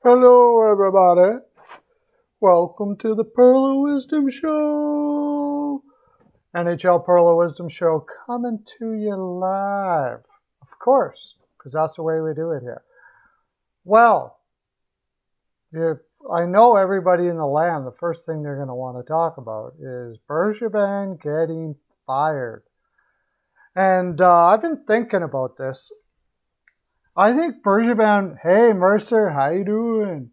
Hello, everybody. Welcome to the Pearlo Wisdom Show. NHL Pearlo Wisdom Show coming to you live. Of course, because that's the way we do it here. Well, I know everybody in the land, the first thing they're going to want to talk about is Bergevin getting fired. And I've been thinking about this. I think Bergevin, hey Mercer, how you doing?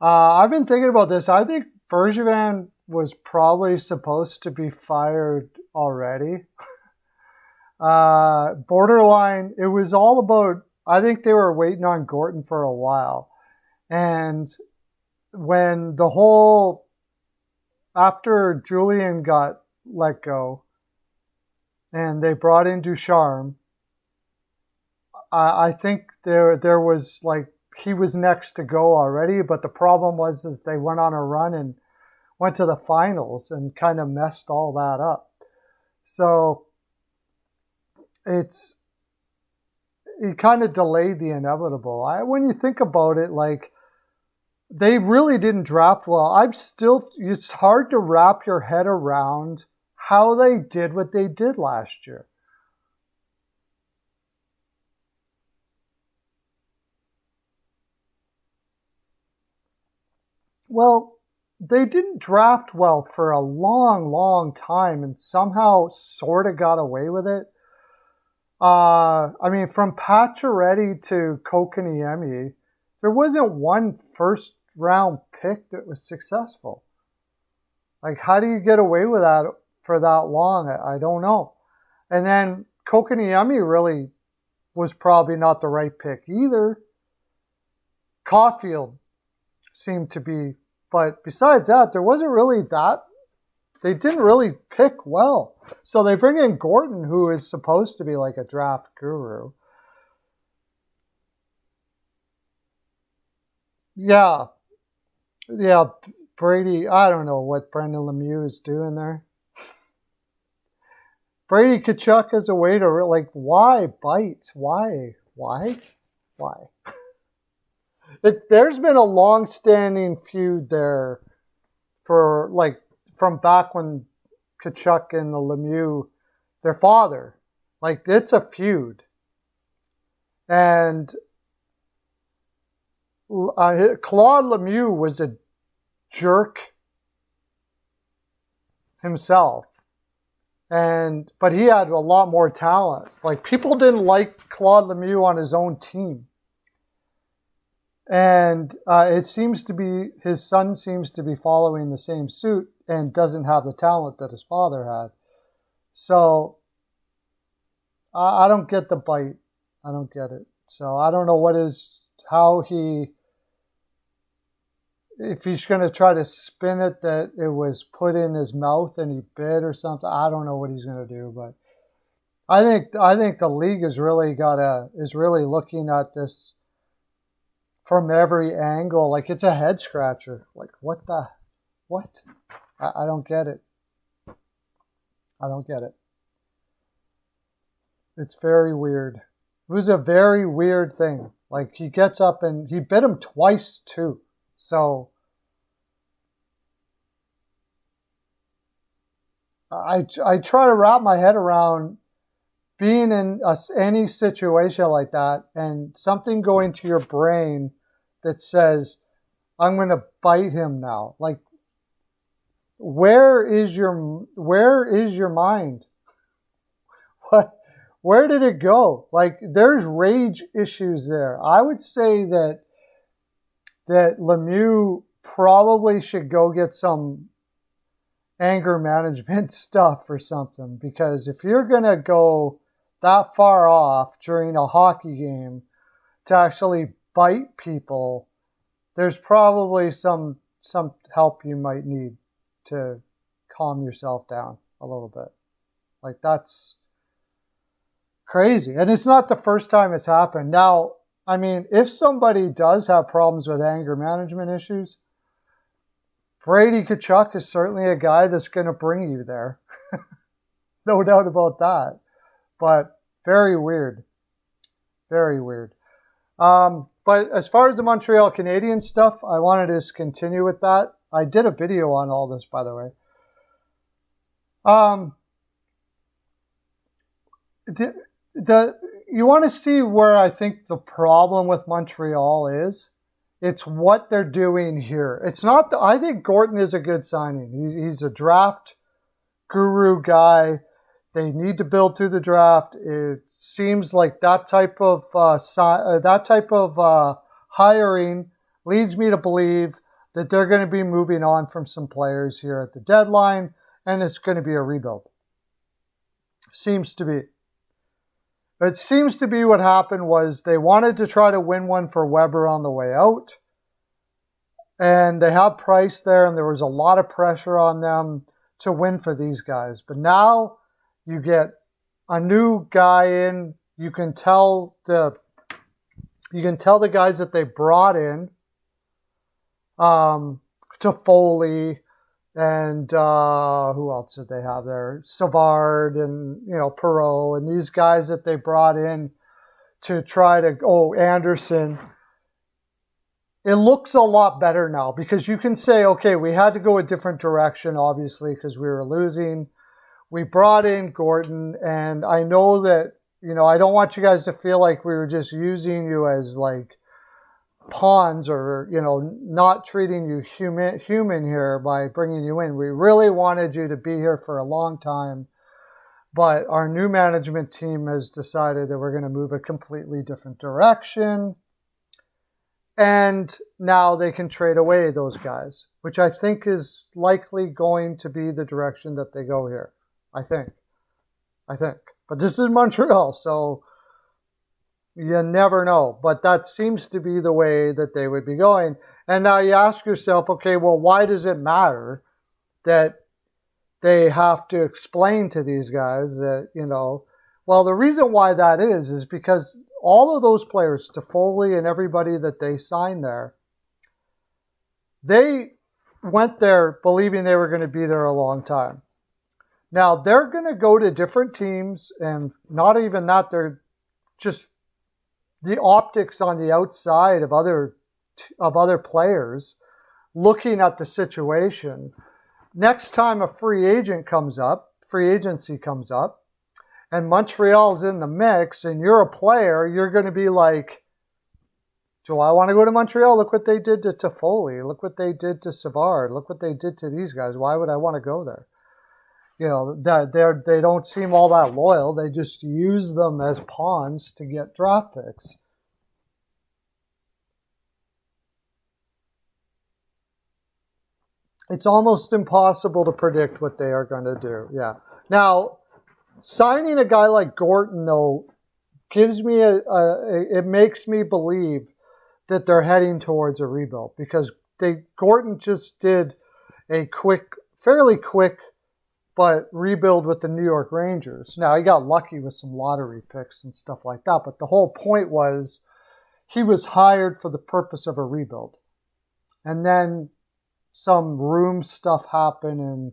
I've been thinking about this. I think Bergevin was probably supposed to be fired already. Borderline, it was all about, I think they were waiting on Gorton for a while. And when after Julian got let go and they brought in Ducharme, I think there was like, he was next to go already, but the problem was they went on a run and went to the finals and kind of messed all that up. So it kind of delayed the inevitable. When you think about it, like, they really didn't draft well. It's hard to wrap your head around how they did what they did last year. Well, they didn't draft well for a long, long time and somehow sort of got away with it. I mean, from Pacioretty to Kotkaniemi, there wasn't one first round pick that was successful. Like, how do you get away with that for that long? I don't know. And then Kotkaniemi really was probably not the right pick either. Caulfield seemed to be, but besides that, there wasn't really that. They didn't really pick well. So they bring in Gorton, who is supposed to be like a draft guru. Yeah. Brady, I don't know what Brendan Lemieux is doing there. Brady Tkachuk as a way to, like, why bite? Why? There's been a long-standing feud there for, like, from back when Tkachuk and the Lemieux, their father, like, it's a feud. And Claude Lemieux was a jerk himself. But he had a lot more talent. Like, people didn't like Claude Lemieux on his own team. And it seems to be, his son seems to be following the same suit and doesn't have the talent that his father had. So I don't get the bite. I don't get it. So I don't know if he's going to try to spin it that it was put in his mouth and he bit or something. I don't know what he's going to do, but I think the league is really looking at this from every angle. Like, it's a head scratcher. Like, what? I don't get it. I don't get it. It's very weird. It was a very weird thing. Like, he gets up and he bit him twice too. So I try to wrap my head around being in any situation like that and something going to your brain that says, I'm going to bite him now. Like, where is your mind? Where did it go? Like, there's rage issues there. I would say that Lemieux probably should go get some anger management stuff or something, because if you're going to go that far off during a hockey game to actually bite people, there's probably some help you might need to calm yourself down a little bit. Like, that's crazy. And it's not the first time it's happened. Now, I mean, if somebody does have problems with anger management issues, Brady Tkachuk is certainly a guy that's going to bring you there. No doubt about that. But very weird. Very weird. But But as far as the Montreal Canadiens stuff, I wanted to just continue with that. I did a video on all this, by the way. You want to see where I think the problem with Montreal is? It's what they're doing here. It's not. I think Gorton is a good signing. He's a draft guru guy. They need to build through the draft. It seems like that type of hiring leads me to believe that they're going to be moving on from some players here at the deadline, and it's going to be a rebuild. Seems to be. It seems to be what happened was they wanted to try to win one for Weber on the way out. And they have Price there, and there was a lot of pressure on them to win for these guys. But now you get a new guy in. You can tell the guys that they brought in, Toffoli, and who else did they have there? Savard and, Pearlo, and these guys that they brought in to try to, Anderson. It looks a lot better now because you can say, okay, we had to go a different direction, obviously, because we were losing. We brought in Gorton, and I know that, I don't want you guys to feel like we were just using you as like pawns or, not treating you human here by bringing you in. We really wanted you to be here for a long time, but our new management team has decided that we're going to move a completely different direction. And now they can trade away those guys, which I think is likely going to be the direction that they go here. I think. But this is Montreal, so you never know. But that seems to be the way that they would be going. And now you ask yourself, okay, well, why does it matter that they have to explain to these guys that, Well, the reason why that is because all of those players, Toffoli and everybody that they signed there, they went there believing they were going to be there a long time. Now, they're going to go to different teams, and not even that, they're just the optics on the outside of other players looking at the situation. Next time a free agency comes up, and Montreal's in the mix, and you're a player, you're going to be like, do I want to go to Montreal? Look what they did to Toffoli. Look what they did to Savard. Look what they did to these guys. Why would I want to go there? They don't seem all that loyal. They just use them as pawns to get draft picks. It's almost impossible to predict what they are going to do. Yeah. Now, signing a guy like Gorton, though, gives me it makes me believe that they're heading towards a rebuild because Gorton just did a fairly quick, but rebuild with the New York Rangers. Now, he got lucky with some lottery picks and stuff like that, but the whole point was he was hired for the purpose of a rebuild. And then some room stuff happened and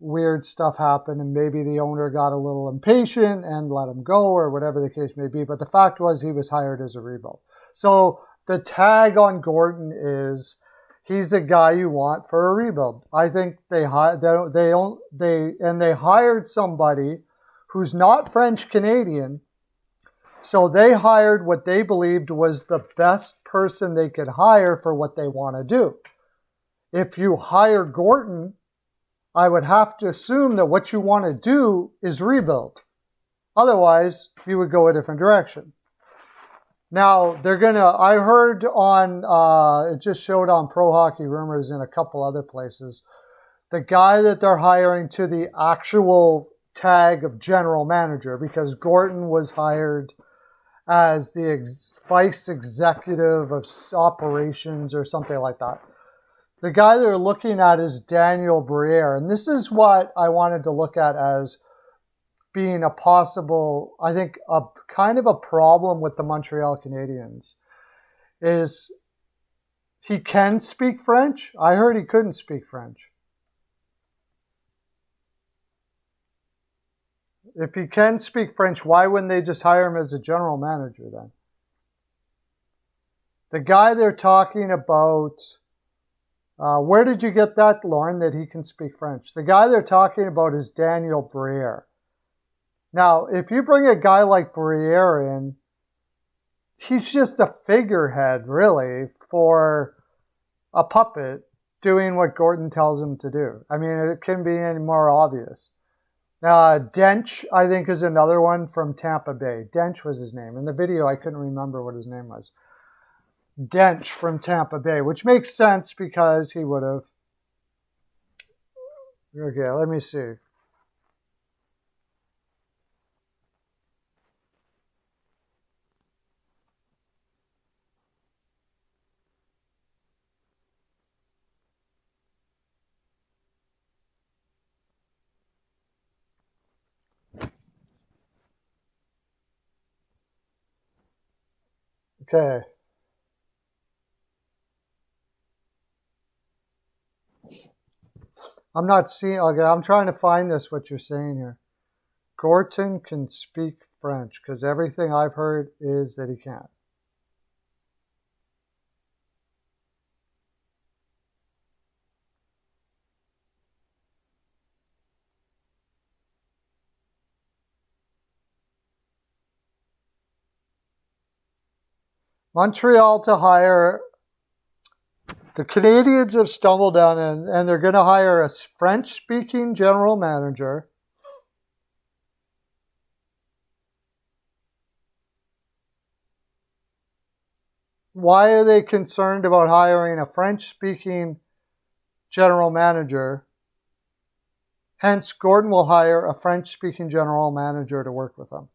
weird stuff happened, and maybe the owner got a little impatient and let him go or whatever the case may be. But the fact was he was hired as a rebuild. So the tag on Gorton is he's a guy you want for a rebuild. I think they hired somebody who's not French Canadian. So they hired what they believed was the best person they could hire for what they want to do. If you hire Gorton, I would have to assume that what you want to do is rebuild. Otherwise, you would go a different direction. Now, I heard on, it just showed on Pro Hockey Rumors and a couple other places, the guy that they're hiring to the actual tag of general manager, because Gorton was hired as the vice executive of operations or something like that. The guy they're looking at is Daniel Briere, and this is what I wanted to look at as being a possible, I think, a kind of a problem with the Montreal Canadiens, is he can speak French. I heard he couldn't speak French. If he can speak French, why wouldn't they just hire him as a general manager then? The guy they're talking about, where did you get that, Lauren, that he can speak French? The guy they're talking about is Daniel Briere. Now, if you bring a guy like Briere in, he's just a figurehead, really, for a puppet doing what Gorton tells him to do. I mean, it couldn't be any more obvious. Dench, I think, is another one from Tampa Bay. Dench was his name. In the video, I couldn't remember what his name was. Dench from Tampa Bay, which makes sense because he would have... Okay, let me see. Okay. I'm not seeing... Okay, I'm trying to find this, what you're saying here. Gorton can speak French, because everything I've heard is that he can't. Montreal to hire... The Canadiens have stumbled down and they're going to hire a French-speaking general manager. Why are they concerned about hiring a French-speaking general manager? Hence, Gorton will hire a French-speaking general manager to work with him.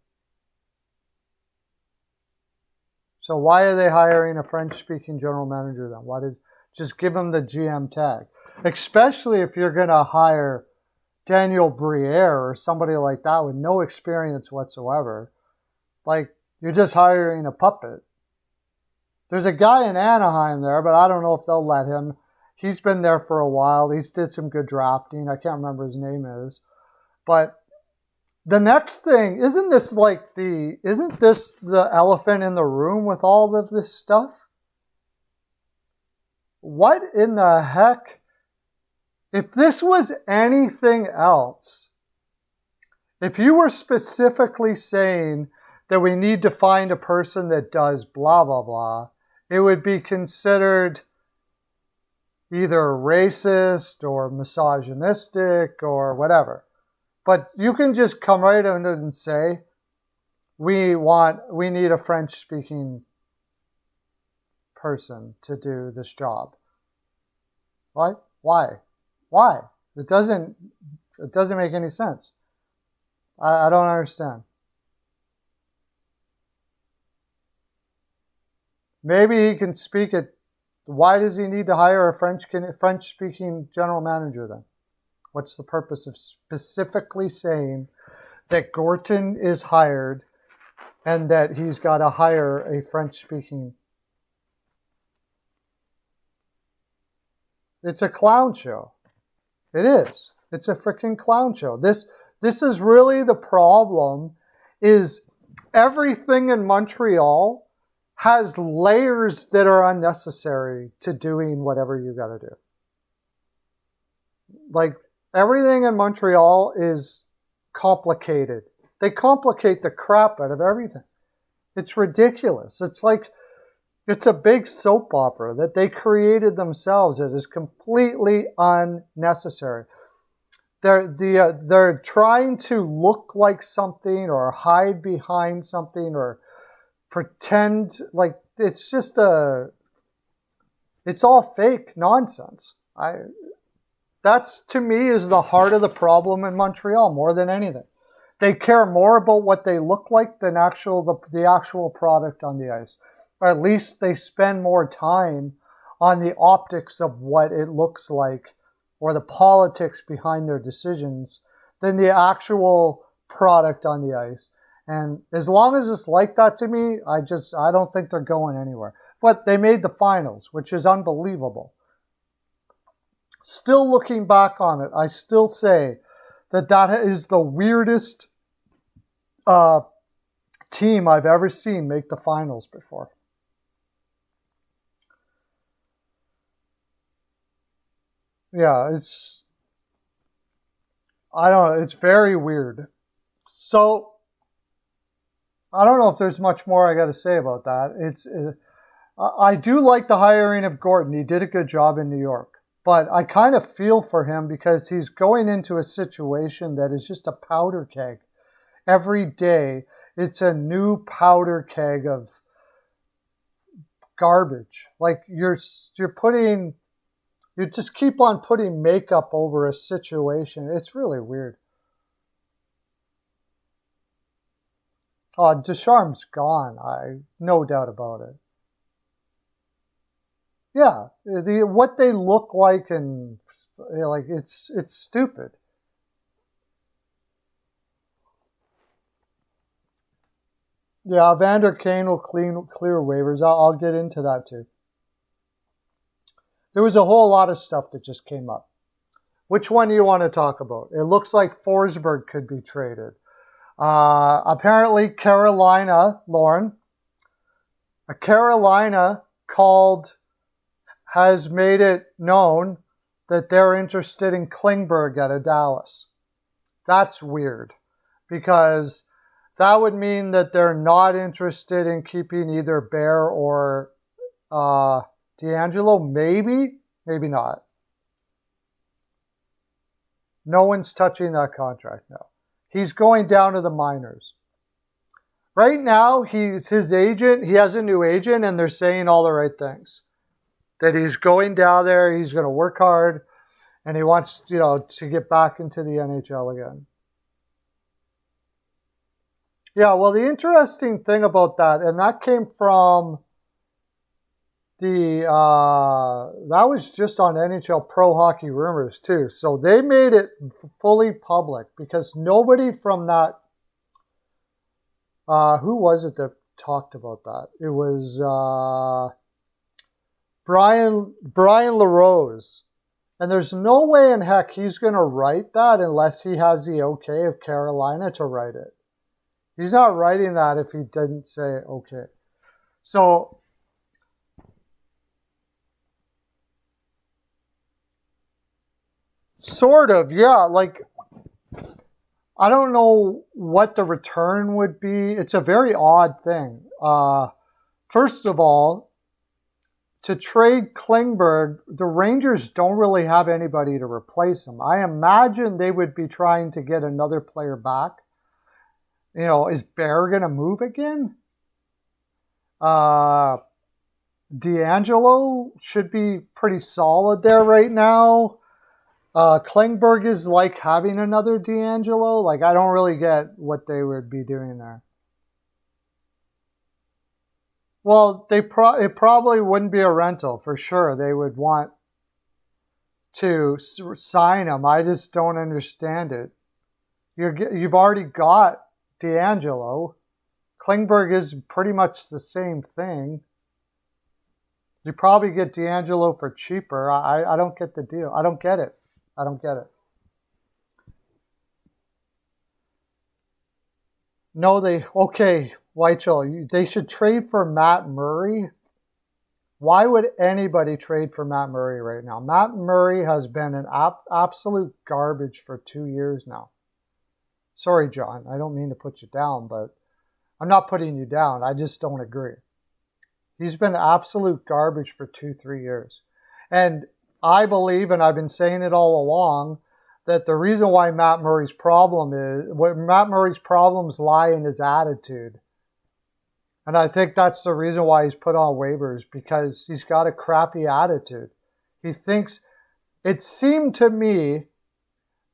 So why are they hiring a French-speaking general manager then? Why does... Just give him the GM tag. Especially if you're going to hire Daniel Briere or somebody like that with no experience whatsoever. Like, you're just hiring a puppet. There's a guy in Anaheim there, but I don't know if they'll let him. He's been there for a while. He's did some good drafting. I can't remember his name is. But the next thing, isn't this the elephant in the room with all of this stuff? What in the heck? If this was anything else, if you were specifically saying that we need to find a person that does blah, blah, blah, it would be considered either racist or misogynistic or whatever. But you can just come right in and say, we need a French-speaking person to do this job. What? Why? It doesn't make any sense. I don't understand. Maybe he can speak it. Why does he need to hire a French-speaking general manager then? What's the purpose of specifically saying that Gorton is hired and that he's got to hire a French-speaking? It's a clown show. It is. It's a freaking clown show. This is really the problem, is everything in Montreal has layers that are unnecessary to doing whatever you got to do. Like, everything in Montreal is complicated. They complicate the crap out of everything. It's ridiculous. It's like, it's a big soap opera that they created themselves. It is completely unnecessary. They're trying to look like something or hide behind something or pretend like it's just it's all fake nonsense. That's, to me, is the heart of the problem in Montreal more than anything. They care more about what they look like than the actual product on the ice. Or at least they spend more time on the optics of what it looks like or the politics behind their decisions than the actual product on the ice. And as long as it's like that to me, I don't think they're going anywhere. But they made the finals, which is unbelievable. Still looking back on it, I still say that is the weirdest team I've ever seen make the finals before. Yeah, I don't know, it's very weird. So, I don't know if there's much more I got to say about that. I do like the hiring of Gorton. He did a good job in New York. But I kind of feel for him because he's going into a situation that is just a powder keg. Every day, it's a new powder keg of garbage. Like you just keep on putting makeup over a situation. It's really weird. Ducharme's gone. No doubt about it. Yeah, what they look like and like it's stupid. Yeah, Vander Kane will clear waivers. I'll get into that too. There was a whole lot of stuff that just came up. Which one do you want to talk about? It looks like Forsberg could be traded. Apparently, Carolina, Lauren, Carolina has made it known that they're interested in Klingberg out of Dallas. That's weird because that would mean that they're not interested in keeping either Bear or D'Angelo. Maybe not. No one's touching that contract now. He's going down to the minors. Right now, his agent. He has a new agent, and they're saying all the right things. That he's going down there, he's going to work hard, and he wants, to get back into the NHL again. Yeah, well, the interesting thing about that, and that came from that was just on NHL Pro Hockey Rumors too. So they made it fully public because nobody from that, who was it that talked about that? It was Brian LaRose. And there's no way in heck he's going to write that unless he has the okay of Carolina to write it. He's not writing that if he didn't say okay. So, sort of, yeah. Like, I don't know what the return would be. It's a very odd thing. First of all, to trade Klingberg, the Rangers don't really have anybody to replace him. I imagine they would be trying to get another player back. Is Bear going to move again? D'Angelo should be pretty solid there right now. Klingberg is like having another D'Angelo. Like, I don't really get what they would be doing there. Well, it probably wouldn't be a rental for sure. They would want to sign him. I just don't understand it. You've already got D'Angelo. Klingberg is pretty much the same thing. You probably get D'Angelo for cheaper. I don't get the deal. I don't get it. No, okay, Weichel, they should trade for Matt Murray. Why would anybody trade for Matt Murray right now? Matt Murray has been an absolute garbage for 2 years now. Sorry, John, I don't mean to put you down, but I'm not putting you down. I just don't agree. He's been absolute garbage for 2-3 years. And I believe, and I've been saying it all along, that the reason why Matt Murray's problems lie in his attitude. And I think that's the reason why he's put on waivers, because he's got a crappy attitude. He thinks, it seemed to me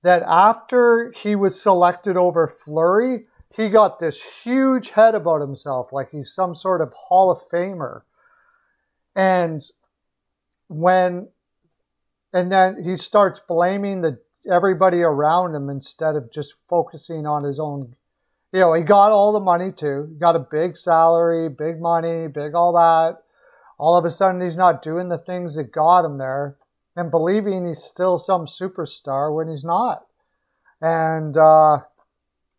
that after he was selected over Fleury, he got this huge head about himself, like he's some sort of Hall of Famer. And then he starts blaming everybody around him instead of just focusing on his own. He got all the money too. He got a big salary, big money, big all that. All of a sudden, he's not doing the things that got him there and believing he's still some superstar when he's not. And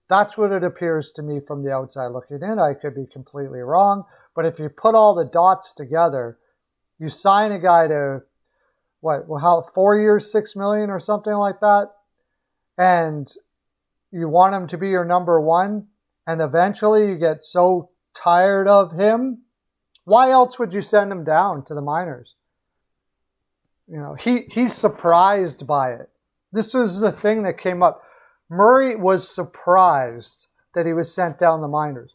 that's what it appears to me from the outside looking in. I could be completely wrong. But if you put all the dots together, you sign a guy to, how 4 years, $6 million or something like that, and you want him to be your number one, and eventually you get so tired of him, why else would you send him down to the minors? You know, he's surprised by it. This was the thing that came up. Murray was surprised that he was sent down the minors.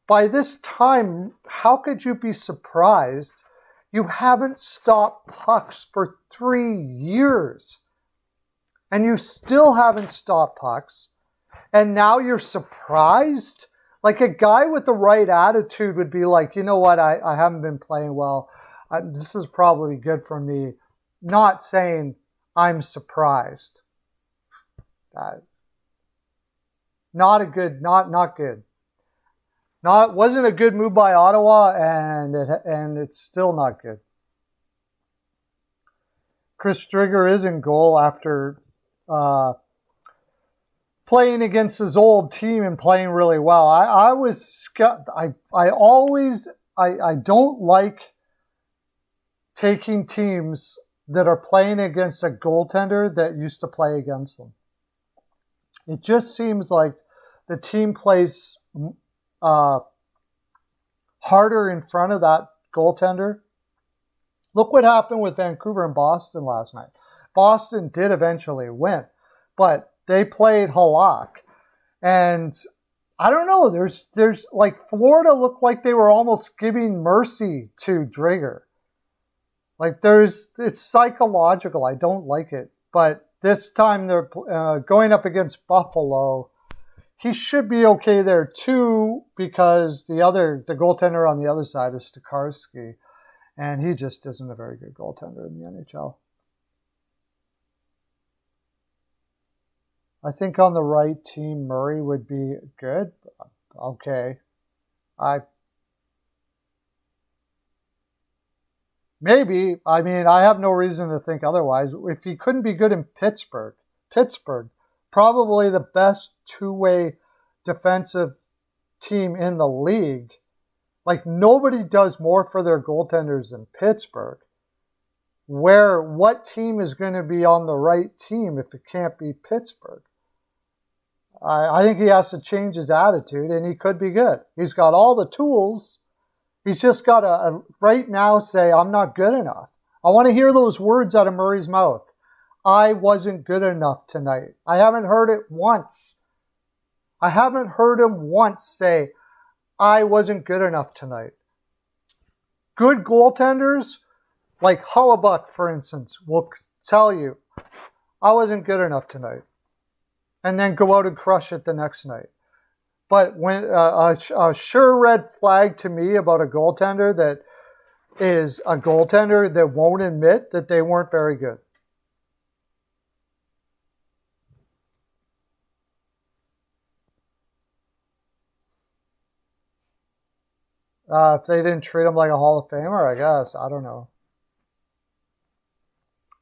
By this time, how could you be surprised? You haven't stopped pucks for 3 years. And you still haven't stopped pucks. And now you're surprised? Like a guy with the right attitude would be like, you know what, I haven't been playing well. This is probably good for me. Not saying I'm surprised. Not good. Wasn't a good move by Ottawa, and it's still not good. Chris Stringer is in goal after playing against his old team and playing really well. I don't like taking teams that are playing against a goaltender that used to play against them. It just seems like the team plays harder in front of that goaltender. Look what happened with Vancouver and Boston last night. Boston did eventually win, but they played Halak. And I don't know, there's like Florida looked like they were almost giving mercy to Drigger. Like it's psychological. I don't like it. But this time they're going up against Buffalo. He should be okay there too, because the goaltender on the other side is Stakarsky, and he just isn't a very good goaltender in the NHL. I think on the right team, Murray would be good. Okay. Maybe. I mean, I have no reason to think otherwise. If he couldn't be good in Pittsburgh, probably the best two-way defensive team in the league. Like, nobody does more for their goaltenders than Pittsburgh. What team is going to be on the right team if it can't be Pittsburgh? I think he has to change his attitude, and he could be good. He's got all the tools. He's just got to, right now, say, I'm not good enough. I want to hear those words out of Murray's mouth. I wasn't good enough tonight. I haven't heard it once. I haven't heard him once say, I wasn't good enough tonight. Good goaltenders, like Hellebuyck, for instance, will tell you, I wasn't good enough tonight. And then go out and crush it the next night. But when a sure red flag to me about a goaltender that is a goaltender that won't admit that they weren't very good. If they didn't treat him like a Hall of Famer, I guess. I don't know.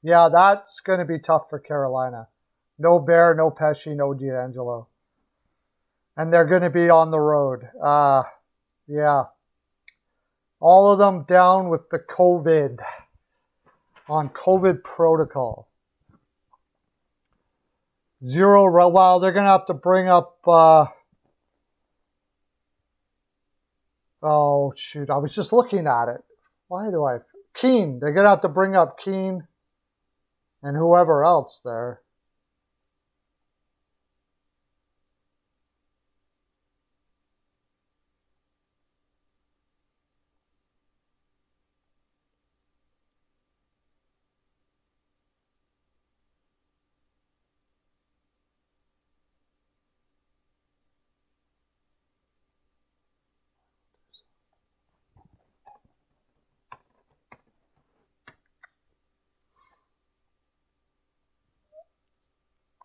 Yeah, that's going to be tough for Carolina. No Bear, no Pesci, no D'Angelo. And they're going to be on the road. Yeah. All of them down with the COVID. On COVID protocol. Zero. Well, they're going to have to bring up... oh, shoot. I was just looking at it. Keane. They're going to have to bring up Keane and whoever else there.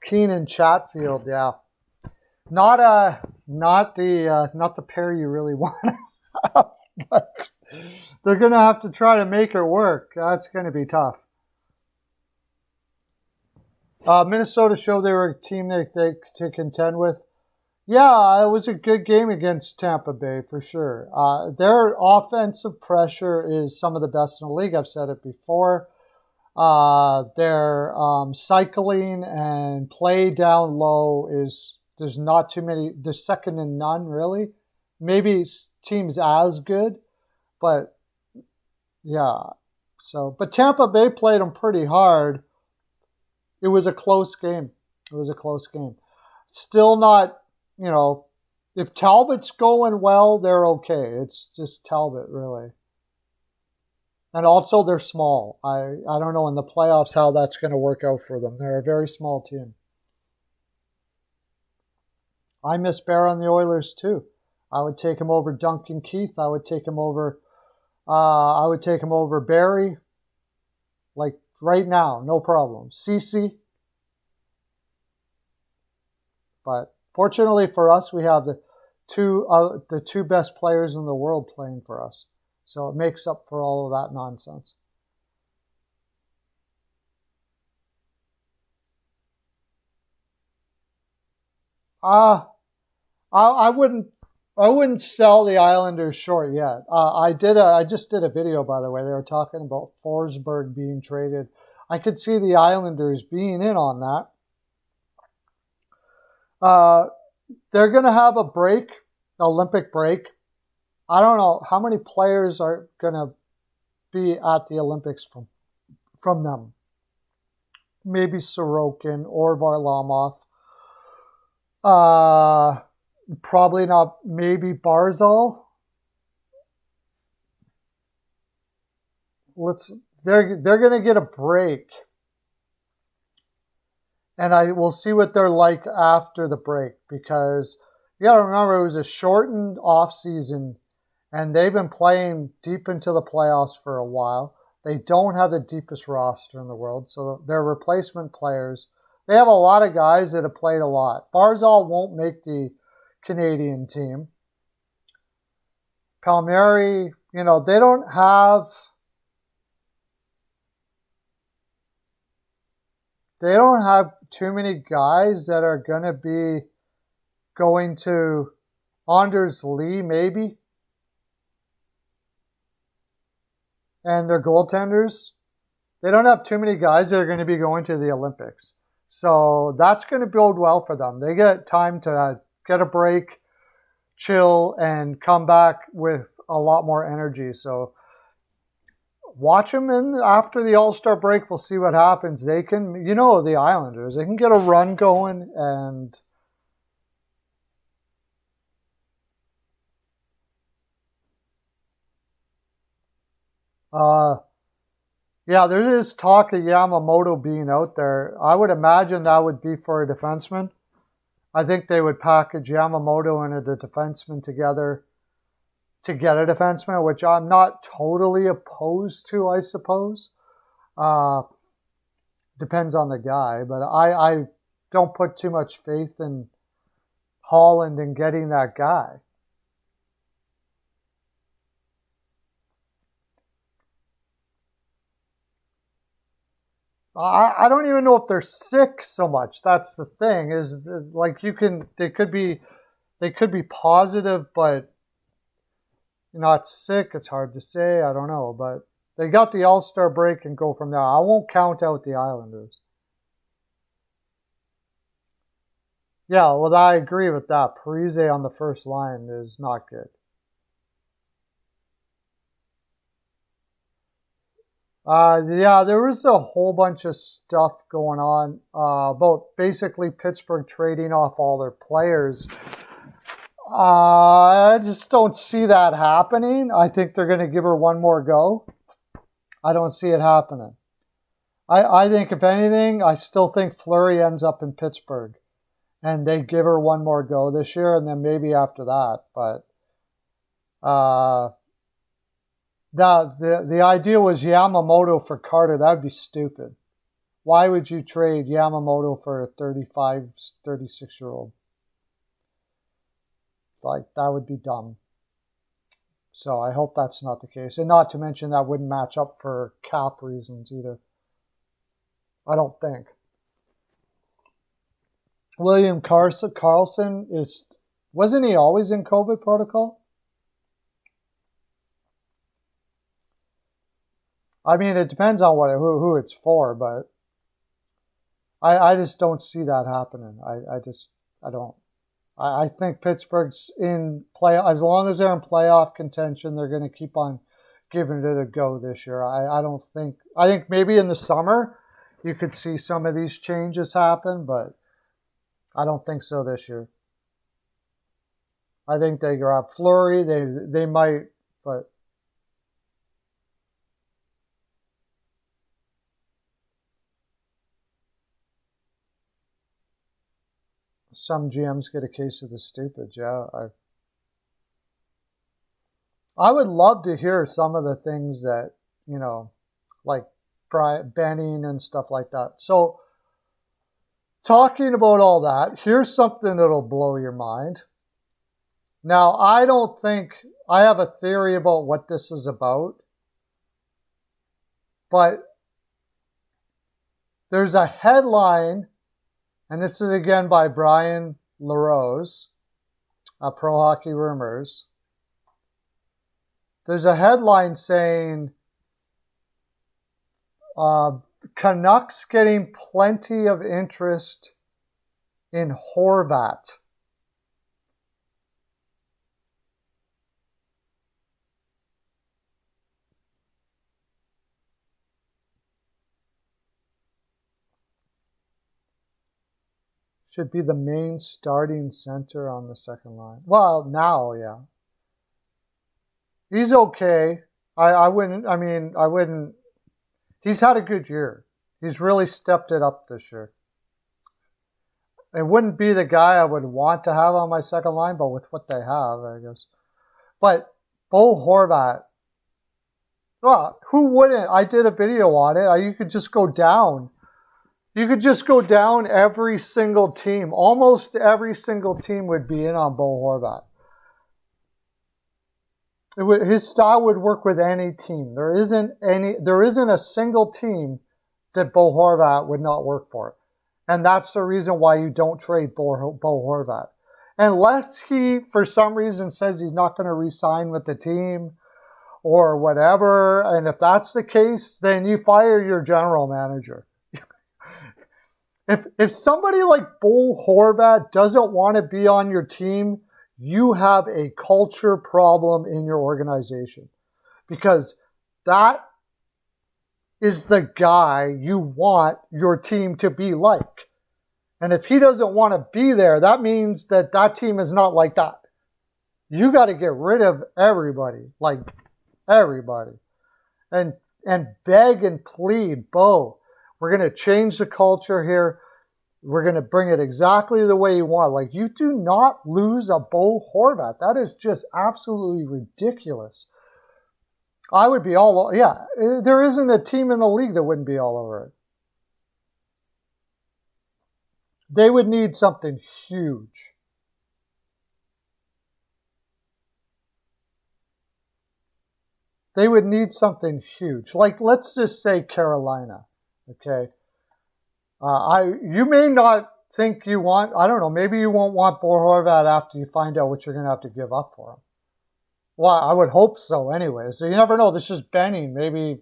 Keane and Chatfield, yeah. Not the pair you really want to have, but they're going to have to try to make it work. That's going to be tough. Minnesota showed they were a team to contend with. Yeah, it was a good game against Tampa Bay for sure. Their offensive pressure is some of the best in the league. I've said it before. Their cycling and play down low there's not too many. There's second to none, really. Maybe teams as good, but yeah. So, but Tampa Bay played them pretty hard. It was a close game. It was a close game. Still not, if Talbot's going well, they're okay. It's just Talbot, really. And also, they're small. I don't know in the playoffs how that's going to work out for them. They're a very small team. I miss Bear on the Oilers, too. I would take him over Duncan Keith. I would take him over Barry. Like, right now, no problem. CC. But fortunately for us, we have the two best players in the world playing for us. So it makes up for all of that nonsense. I wouldn't sell the Islanders short yet. I just did a video, by the way. They were talking about Forsberg being traded. I could see the Islanders being in on that. They're going to have a break, Olympic break. I don't know how many players are going to be at the Olympics from them. Maybe Sorokin or Varlamov. Probably not. Maybe Barzal. They're going to get a break. And we'll see what they're like after the break, because you got to remember it was a shortened off season, and they've been playing deep into the playoffs for a while. They don't have the deepest roster in the world, so they're replacement players. They have a lot of guys that have played a lot. Barzal won't make the Canadian team. Palmieri, they don't have too many guys that are going to be going to Anders Lee, maybe. And their goaltenders. They don't have too many guys that are going to be going to the Olympics. So that's going to bode well for them. They get time to get a break, chill, and come back with a lot more energy. So watch them after the All-Star break. We'll see what happens. They can, the Islanders, they can get a run going, and yeah, there is talk of Yamamoto being out there. I would imagine that would be for a defenseman. I think they would package Yamamoto and the defenseman together to get a defenseman, which I'm not totally opposed to, I suppose. Depends on the guy, but I don't put too much faith in Holland in getting that guy. I don't even know if they're sick so much. That's the thing, is like they could be positive, but not sick. It's hard to say. I don't know, but they got the All-Star break and go from there. I won't count out the Islanders. Yeah, well, I agree with that. Parise on the first line is not good. Yeah, there was a whole bunch of stuff going on about basically Pittsburgh trading off all their players. I just don't see that happening. I think they're going to give her one more go. I don't see it happening. I think, if anything, I still think Fleury ends up in Pittsburgh. And they give her one more go this year, and then maybe after that. But the idea was Yamamoto for Carter. That would be stupid. Why would you trade Yamamoto for a 35, 36-year-old? Like, that would be dumb. So I hope that's not the case. And not to mention that wouldn't match up for cap reasons either. I don't think. William Karlsson wasn't he always in COVID protocol? I mean, it depends on who it's for, but I just don't see that happening. I don't. I think Pittsburgh's in play, as long as they're in playoff contention, they're going to keep on giving it a go this year. I don't think, I think maybe in the summer you could see some of these changes happen, but I don't think so this year. I think they grab Fleury. They might, but some GMs get a case of the stupid. Yeah, I would love to hear some of the things that, like Benning and stuff like that. So talking about all that, here's something that'll blow your mind. Now, I have a theory about what this is about, but there's a headline, and this is again by Brian LaRose, Pro Hockey Rumors. There's a headline saying Canucks getting plenty of interest in Horvat. Should be the main starting center on the second line. Well, now, yeah. He's okay. I wouldn't. He's had a good year. He's really stepped it up this year. It wouldn't be the guy I would want to have on my second line, but with what they have, I guess. But Bo Horvat, well, who wouldn't? I did a video on it. You could just go down. You could just go down every single team. Almost every single team would be in on Bo Horvat. His style would work with any team. There isn't a single team that Bo Horvat would not work for. And that's the reason why you don't trade Bo Horvat. Unless he, for some reason, says he's not going to re-sign with the team or whatever. And if that's the case, then you fire your general manager. If somebody like Bo Horvat doesn't want to be on your team, you have a culture problem in your organization, because that is the guy you want your team to be like. And if he doesn't want to be there, that means that team is not like that. You got to get rid of everybody, like everybody, and beg and plead, Bo, we're going to change the culture here. We're going to bring it exactly the way you want. Like, you do not lose a Bo Horvat. That is just absolutely ridiculous. I would be all over. Yeah, there isn't a team in the league that wouldn't be all over it. They would need something huge. They would need something huge. Like, let's just say Carolina, okay? You may not think you want, I don't know, maybe you won't want Bo Horvat after you find out what you're going to have to give up for him. Well, I would hope so anyway. So you never know. This is Benning. Maybe,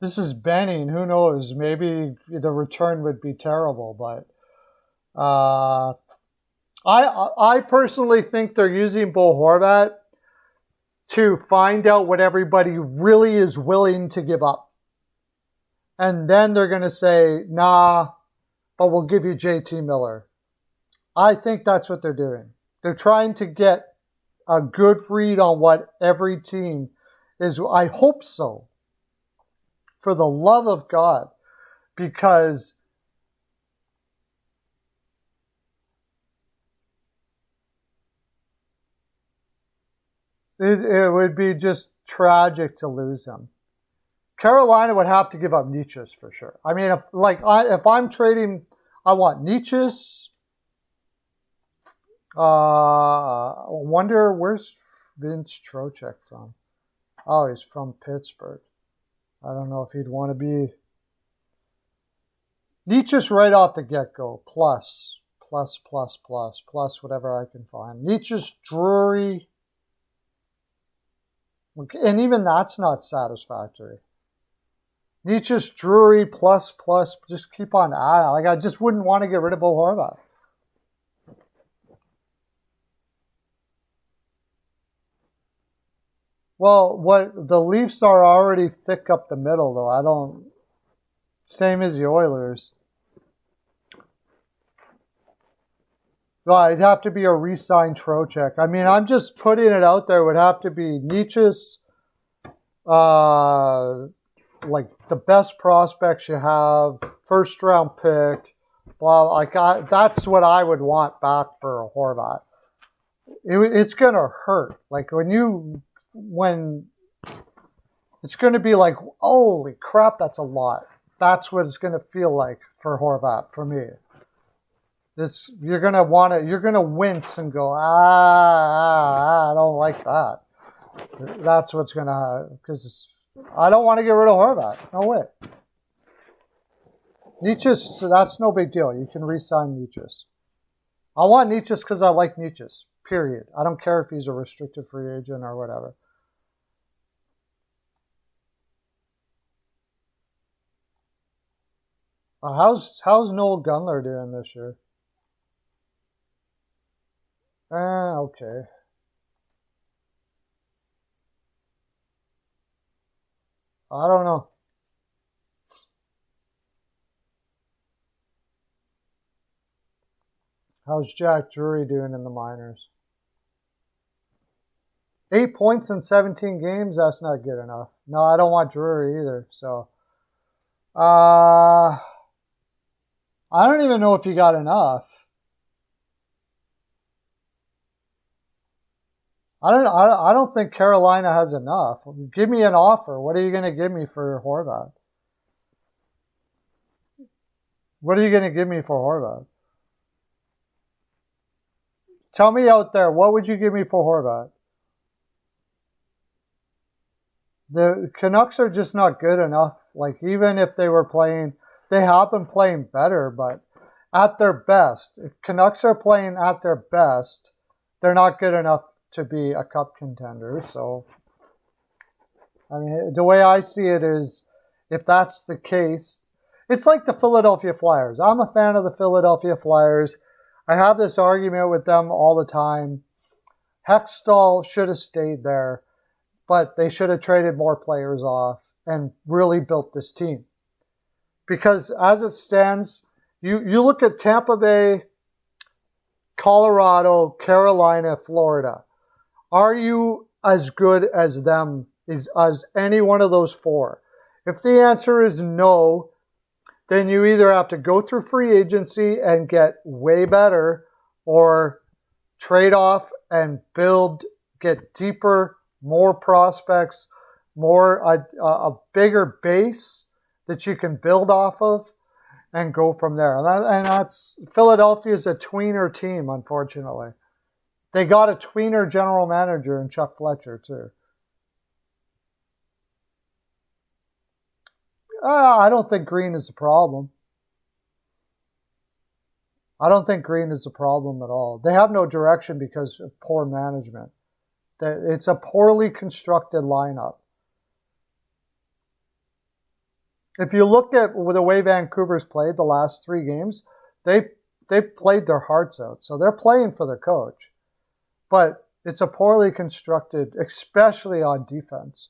this is Benning. Who knows? Maybe the return would be terrible. But I personally think they're using Bo Horvat to find out what everybody really is willing to give up. And then they're going to say, nah, but we'll give you JT Miller. I think that's what they're doing. They're trying to get a good read on what every team is. I hope so. For the love of God. Because it would be just tragic to lose him. Carolina would have to give up Nietzsche's for sure. I mean, if I'm trading, I want Nietzsche's. I wonder, where's Vince Trocheck from? Oh, he's from Pittsburgh. I don't know if he'd want to be. Nietzsche's right off the get-go. Plus whatever I can find. Nietzsche's, Drury. And even that's not satisfactory. Nietzsche's Drury plus, just keep on adding. Like, I just wouldn't want to get rid of Bo Horvat. Well, what the Leafs are already thick up the middle, though. Same as the Oilers. Well, it'd have to be a re-signed Trocheck. I mean, I'm just putting it out there. It would have to be Nietzsche's, like the best prospects you have, first round pick, blah. That's what I would want back for a Horvat. It's gonna hurt. Like when it's gonna be like, holy crap, that's a lot. That's what it's gonna feel like for Horvat for me. You're gonna wince and go, I don't like that. That's what's gonna, because I don't want to get rid of Horvat. No way. Nietzsche's, so that's no big deal. You can re-sign Nietzsche's. I want Nietzsche's because I like Nietzsche's. Period. I don't care if he's a restricted free agent or whatever. How's Noel Gunler doing this year? Okay. I don't know. How's Jack Drury doing in the minors? 8 points in 17 games, that's not good enough. No, I don't want Drury either. So, I don't even know if he got enough. I don't think Carolina has enough. Give me an offer. What are you going to give me for Horvat? What are you going to give me for Horvat? Tell me out there, what would you give me for Horvat? The Canucks are just not good enough. Like, even if they were playing, they have been playing better, but at their best, if Canucks are playing at their best, they're not good enough to be a cup contender. So, I mean, the way I see it is, if that's the case, it's like the Philadelphia Flyers. I'm a fan of the Philadelphia Flyers. I have this argument with them all the time. Hextall should have stayed there, but they should have traded more players off and really built this team. Because as it stands, you look at Tampa Bay, Colorado, Carolina, Florida. Are you as good as them, as any one of those four? If the answer is no, then you either have to go through free agency and get way better, or trade off and build, get deeper, more prospects, a bigger base that you can build off of and go from there. And that's Philadelphia's a tweener team, unfortunately. They got a tweener general manager in Chuck Fletcher, too. I don't think Green is the problem. I don't think Green is the problem at all. They have no direction because of poor management. It's a poorly constructed lineup. If you look at the way Vancouver's played the last 3 games, they've played their hearts out. So they're playing for their coach. But it's a poorly constructed, especially on defense.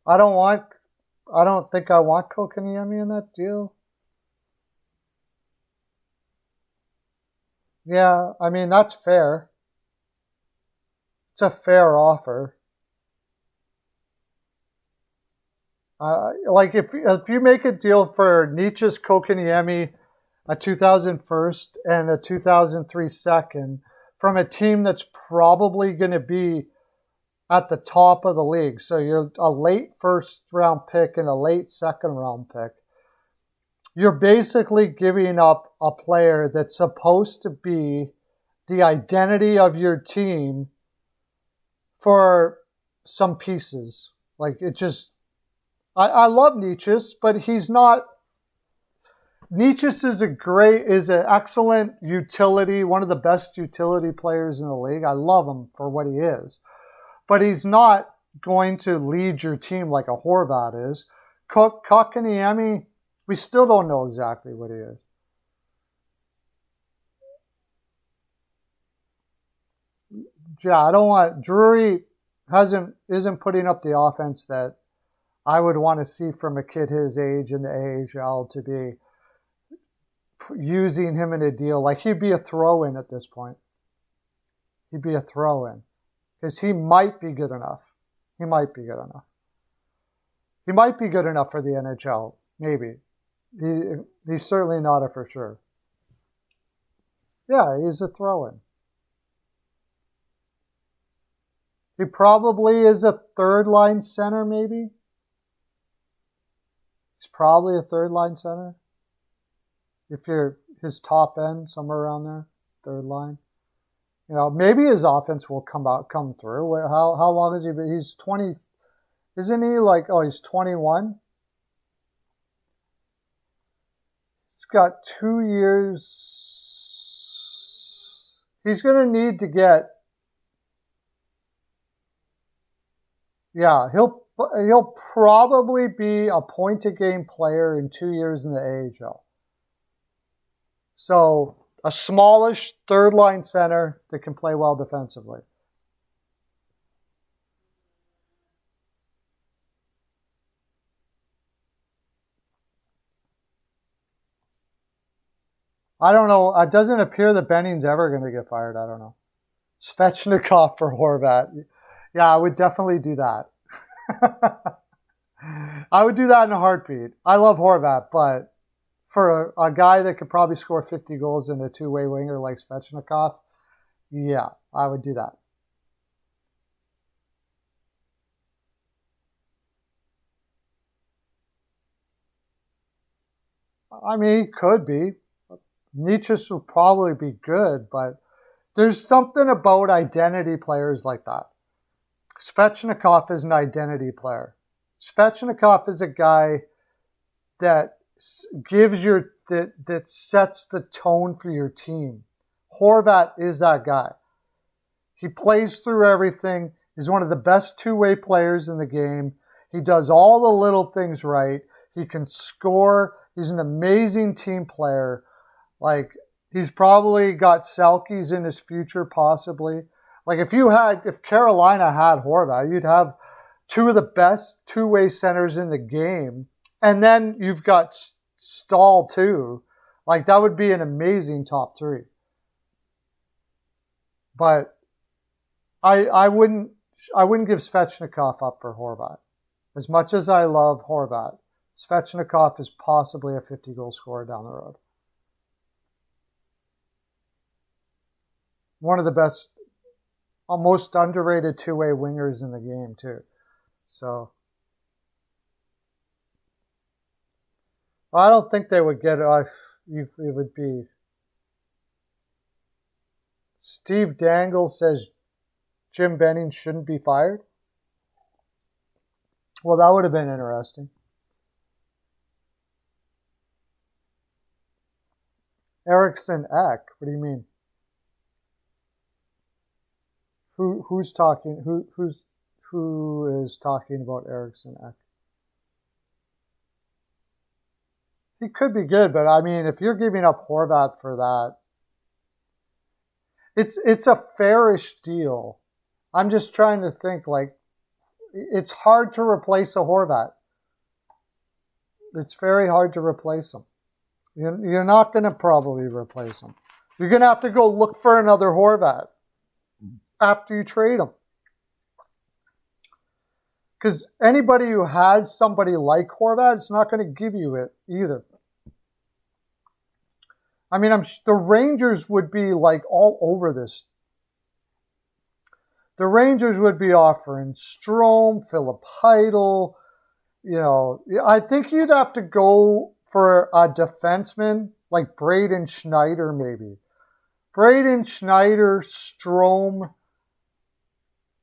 I don't think I want Kotkaniemi in that deal. Yeah, I mean, that's fair. It's a fair offer. Like, if you make a deal for Nietzsche's Kotkaniemi, a 2001st and a 2003 second, from a team that's probably going to be at the top of the league. So you're a late first round pick and a late second round pick. You're basically giving up a player that's supposed to be the identity of your team for some pieces. Like, it just, I love Nietzsche's, but he's not Nietzsche's is an excellent utility, one of the best utility players in the league. I love him for what he is. But he's not going to lead your team like a Horvat is. Kotkaniemi, we still don't know exactly what he is. Yeah, I don't want Drury isn't putting up the offense that I would want to see from a kid his age in the AHL to be using him in a deal. Like, he'd be a throw-in at this point. He'd be a throw-in because he might be good enough. He might be good enough. He might be good enough for the NHL. Maybe. He's certainly not a for sure. Yeah, he's a throw-in. He probably is a third-line center, maybe. He's probably a third-line center. If you're his top end, somewhere around there, third line. You know, maybe his offense will come through. How long has he been? He's 20, isn't he? He's 21. He's got 2 years. He's going to need to get. Yeah, he'll probably be a point-a-game player in 2 years in the AHL. So, a smallish third-line center that can play well defensively. I don't know. It doesn't appear that Benning's ever going to get fired. I don't know. Svechnikov for Horvat. Yeah, I would definitely do that. I would do that in a heartbeat. I love Horvat, but for a guy that could probably score 50 goals in a two-way winger like Svechnikov, yeah, I would do that. I mean, he could be. Nietzsche would probably be good, but there's something about identity players like that. Svechnikov is an identity player. Svechnikov is a guy that that sets the tone for your team. Horvat is that guy. He plays through everything. He's one of the best two-way players in the game. He does all the little things right. He can score. He's an amazing team player. Like, he's probably got Selke's in his future, possibly. Like, if Carolina had Horvat, you'd have two of the best two-way centers in the game. And then you've got Stahl, too. Like, that would be an amazing top three. But I wouldn't give Svechnikov up for Horvat. As much as I love Horvat, Svechnikov is possibly a 50-goal scorer down the road. One of the best, most underrated two-way wingers in the game, too. So, I don't think they would get it. It would be. Steve Dangle says Jim Benning shouldn't be fired. Well, that would have been interesting. Eriksson Ek, what do you mean? Who's talking? Who is talking about Eriksson Ek? He could be good, but I mean, if you're giving up Horvat for that, it's a fairish deal. I'm just trying to think, like, it's hard to replace a Horvat. It's very hard to replace him. You're not going to probably replace him. You're going to have to go look for another Horvat after you trade him. Because anybody who has somebody like Horvat, it's not going to give you it either. I mean, the Rangers would be like all over this. The Rangers would be offering Strome, Philip Heidel. You know, I think you'd have to go for a defenseman like Braden Schneider, maybe. Braden Schneider, Strome,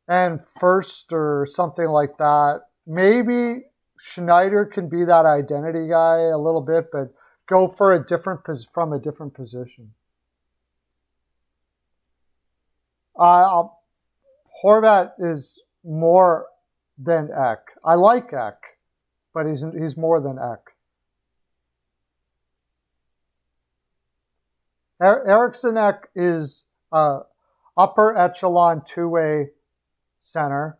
and First or something like that. Maybe Schneider can be that identity guy a little bit, but go for from a different position. Horvat is more than Ek. I like Ek, but he's more than Ek. Eriksson Ek is upper echelon two-way center,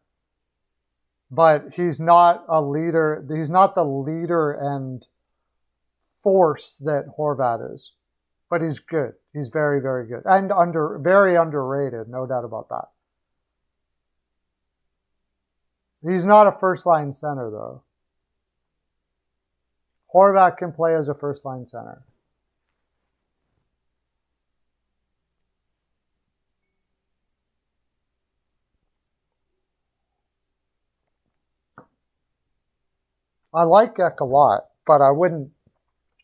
but he's not a leader. He's not the leader and force that Horvat is, but he's good. He's very, very good and very underrated, no doubt about that. He's not a first-line center, though. Horvat can play as a first-line center. I like Ek a lot, but I wouldn't.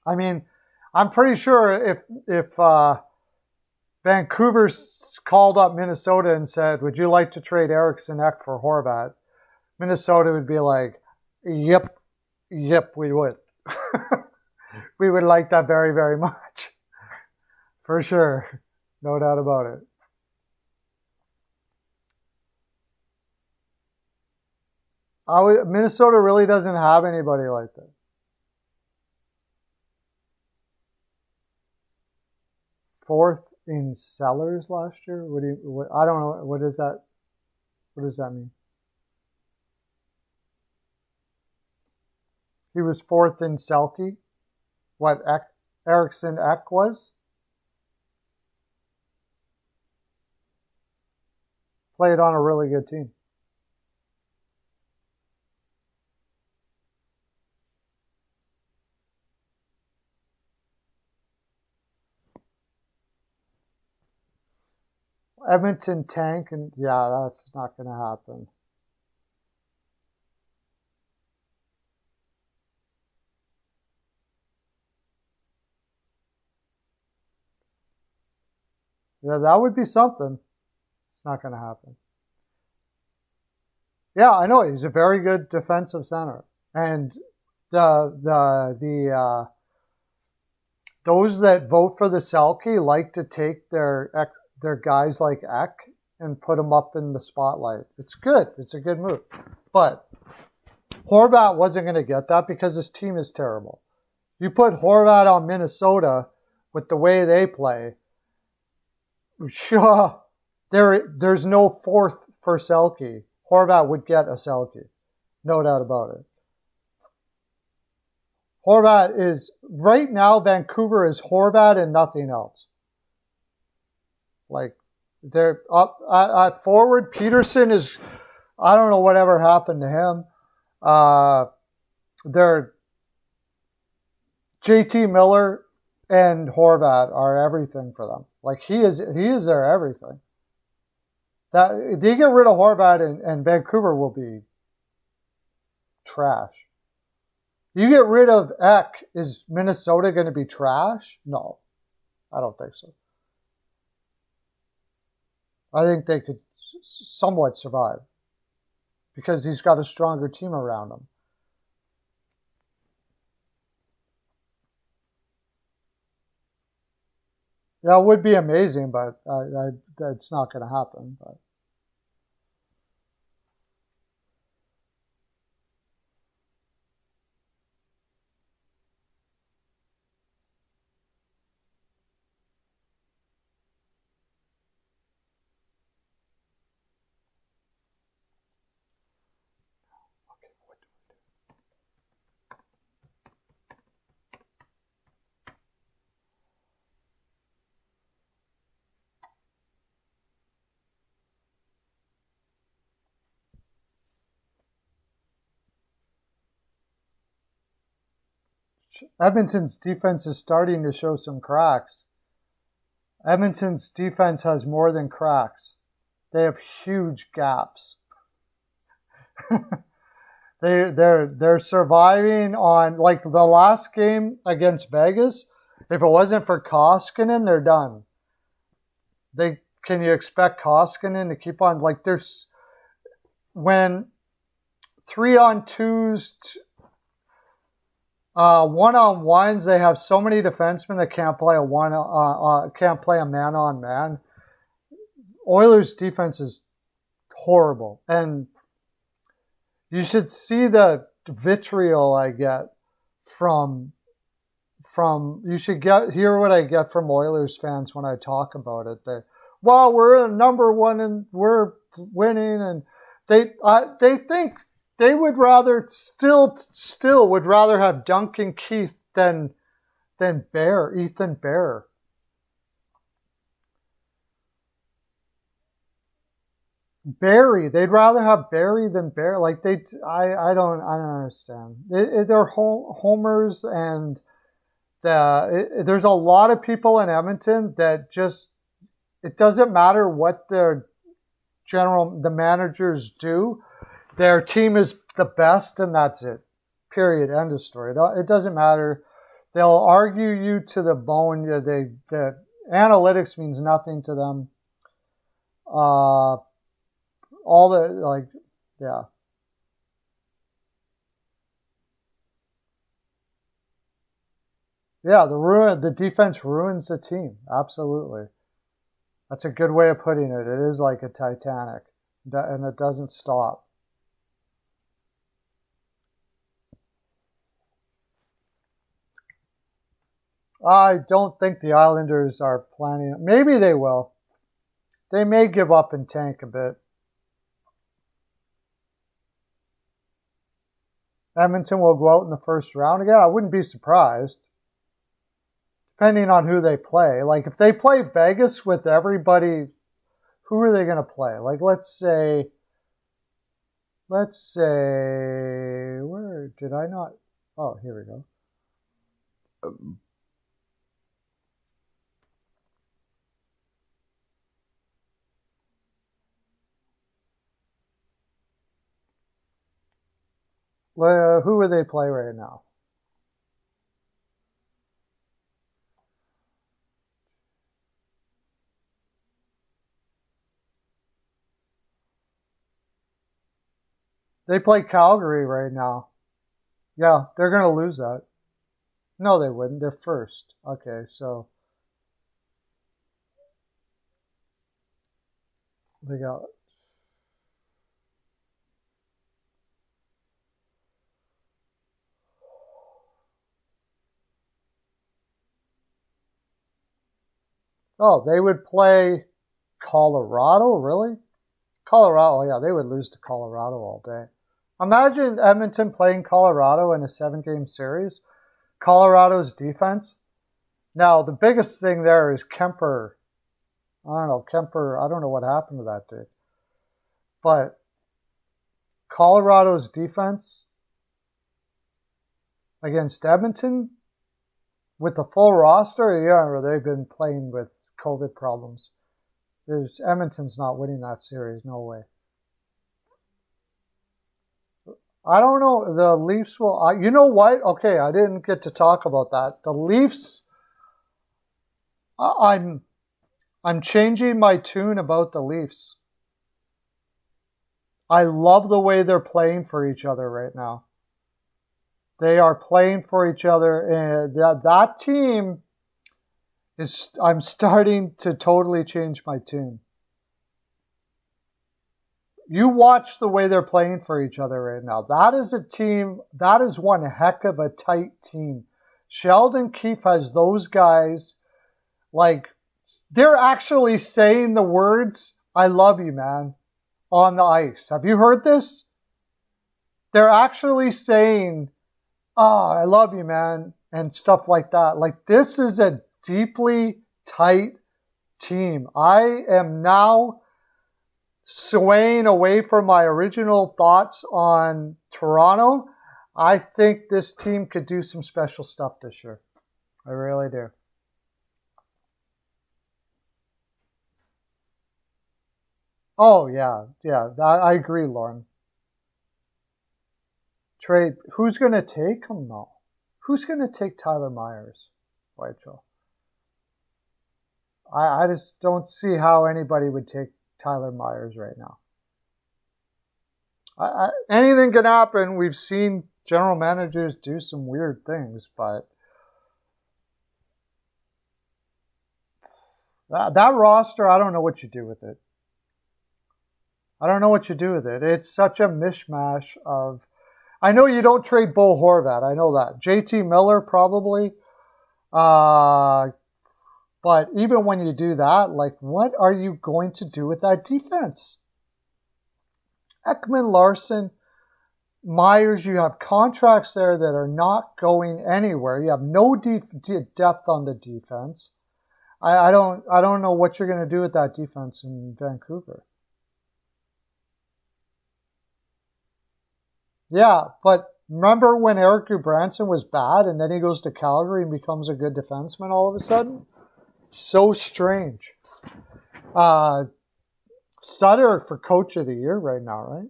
I mean, I'm pretty sure if Vancouver called up Minnesota and said, "Would you like to trade Eriksson Ek for Horvat?" Minnesota would be like, "Yep, we would." We would like that very, very much, for sure, no doubt about it. Minnesota really doesn't have anybody like that. Fourth in sellers last year? I don't know. What is that? What does that mean? He was fourth in Selke. What Eriksson Ek was? Played on a really good team. Edmonton tank, and yeah, that's not going to happen. Yeah, that would be something. It's not going to happen. Yeah, I know he's a very good defensive center, and those that vote for the Selke like to take their guys like Ek and put them up in the spotlight. It's good. It's a good move. But Horvat wasn't going to get that because his team is terrible. You put Horvat on Minnesota with the way they play, sure, there's no fourth for Selke. Horvat would get a Selke. No doubt about it. Horvat is, right now, Vancouver is Horvat and nothing else. Like, they're up at forward. Peterson is, I don't know whatever happened to him. They're JT Miller and Horvat are everything for them. Like, he is their everything. That they get rid of Horvat and Vancouver will be trash. You get rid of Ek, is Minnesota going to be trash? No, I don't think so. I think they could somewhat survive because he's got a stronger team around him. That would be amazing, but it's not going to happen. But. Edmonton's defense is starting to show some cracks. Edmonton's defense has more than cracks. They have huge gaps. They're surviving on, like, the last game against Vegas. If it wasn't for Koskinen, they're done. Can you expect Koskinen to keep on, like, there's when 3-on-2s One-on-ones, they have so many defensemen that can't play can't play a man-on-man. Oilers' defense is horrible, and you should see the vitriol I get from. You should hear what I get from Oilers fans when I talk about it. Well, we're number one and we're winning, and they think they would rather still would rather have Duncan Keith than Ethan Bear. Barry, they'd rather have Barry than Bear. Like I don't understand. They're homers, and there's a lot of people in Edmonton that just, it doesn't matter what the managers do. Their team is the best, and that's it. Period. End of story. It doesn't matter. They'll argue you to the bone. The analytics means nothing to them. All the, like, yeah. Yeah, the defense ruins the team. Absolutely. That's a good way of putting it. It is like a Titanic, and it doesn't stop. I don't think the Islanders are planning. Maybe they will. They may give up and tank a bit. Edmonton will go out in the first round again. I wouldn't be surprised, depending on who they play. Like, if they play Vegas with everybody, who are they going to play? Like, let's say, where did I not? Oh, here we go. Who would they play right now? They play Calgary right now. Yeah, they're going to lose that. No, they wouldn't. They're first. Okay, so they got... Oh, they would play Colorado? Really? Colorado, yeah, they would lose to Colorado all day. Imagine Edmonton playing Colorado in a 7-game series. Colorado's defense. Now, the biggest thing there is Kemper. I don't know what happened to that dude. But Colorado's defense against Edmonton with the full roster, yeah, they've been playing with COVID problems. Edmonton's not winning that series. No way. I don't know. The Leafs will... you know what? Okay, I didn't get to talk about that. The Leafs... I'm changing my tune about the Leafs. I love the way they're playing for each other right now. They are playing for each other. And that team... I'm starting to totally change my tune. You watch the way they're playing for each other right now. That is a team, that is one heck of a tight team. Sheldon Keefe has those guys, like, they're actually saying the words, "I love you, man," on the ice. Have you heard this? They're actually saying, "Oh, I love you, man," and stuff like that. Like, this is a deeply tight team. I am now swaying away from my original thoughts on Toronto. I think this team could do some special stuff this year. I really do. Oh, yeah. Yeah, I agree, Lauren. Trade. Who's going to take him, though? Who's going to take Tyler Myers, Whitechapel? I just don't see how anybody would take Tyler Myers right now. Anything can happen. We've seen general managers do some weird things, but that roster, I don't know what you do with it. I don't know what you do with it. It's such a mishmash of... I know you don't trade Bo Horvat. I know that. JT Miller, probably. But even when you do that, like, what are you going to do with that defense? Ekman, Larson, Myers, you have contracts there that are not going anywhere. You have no depth on the defense. I don't know what you're going to do with that defense in Vancouver. Yeah, but remember when Eric Gudbranson was bad and then he goes to Calgary and becomes a good defenseman all of a sudden? So strange. Sutter for Coach of the Year right now, right?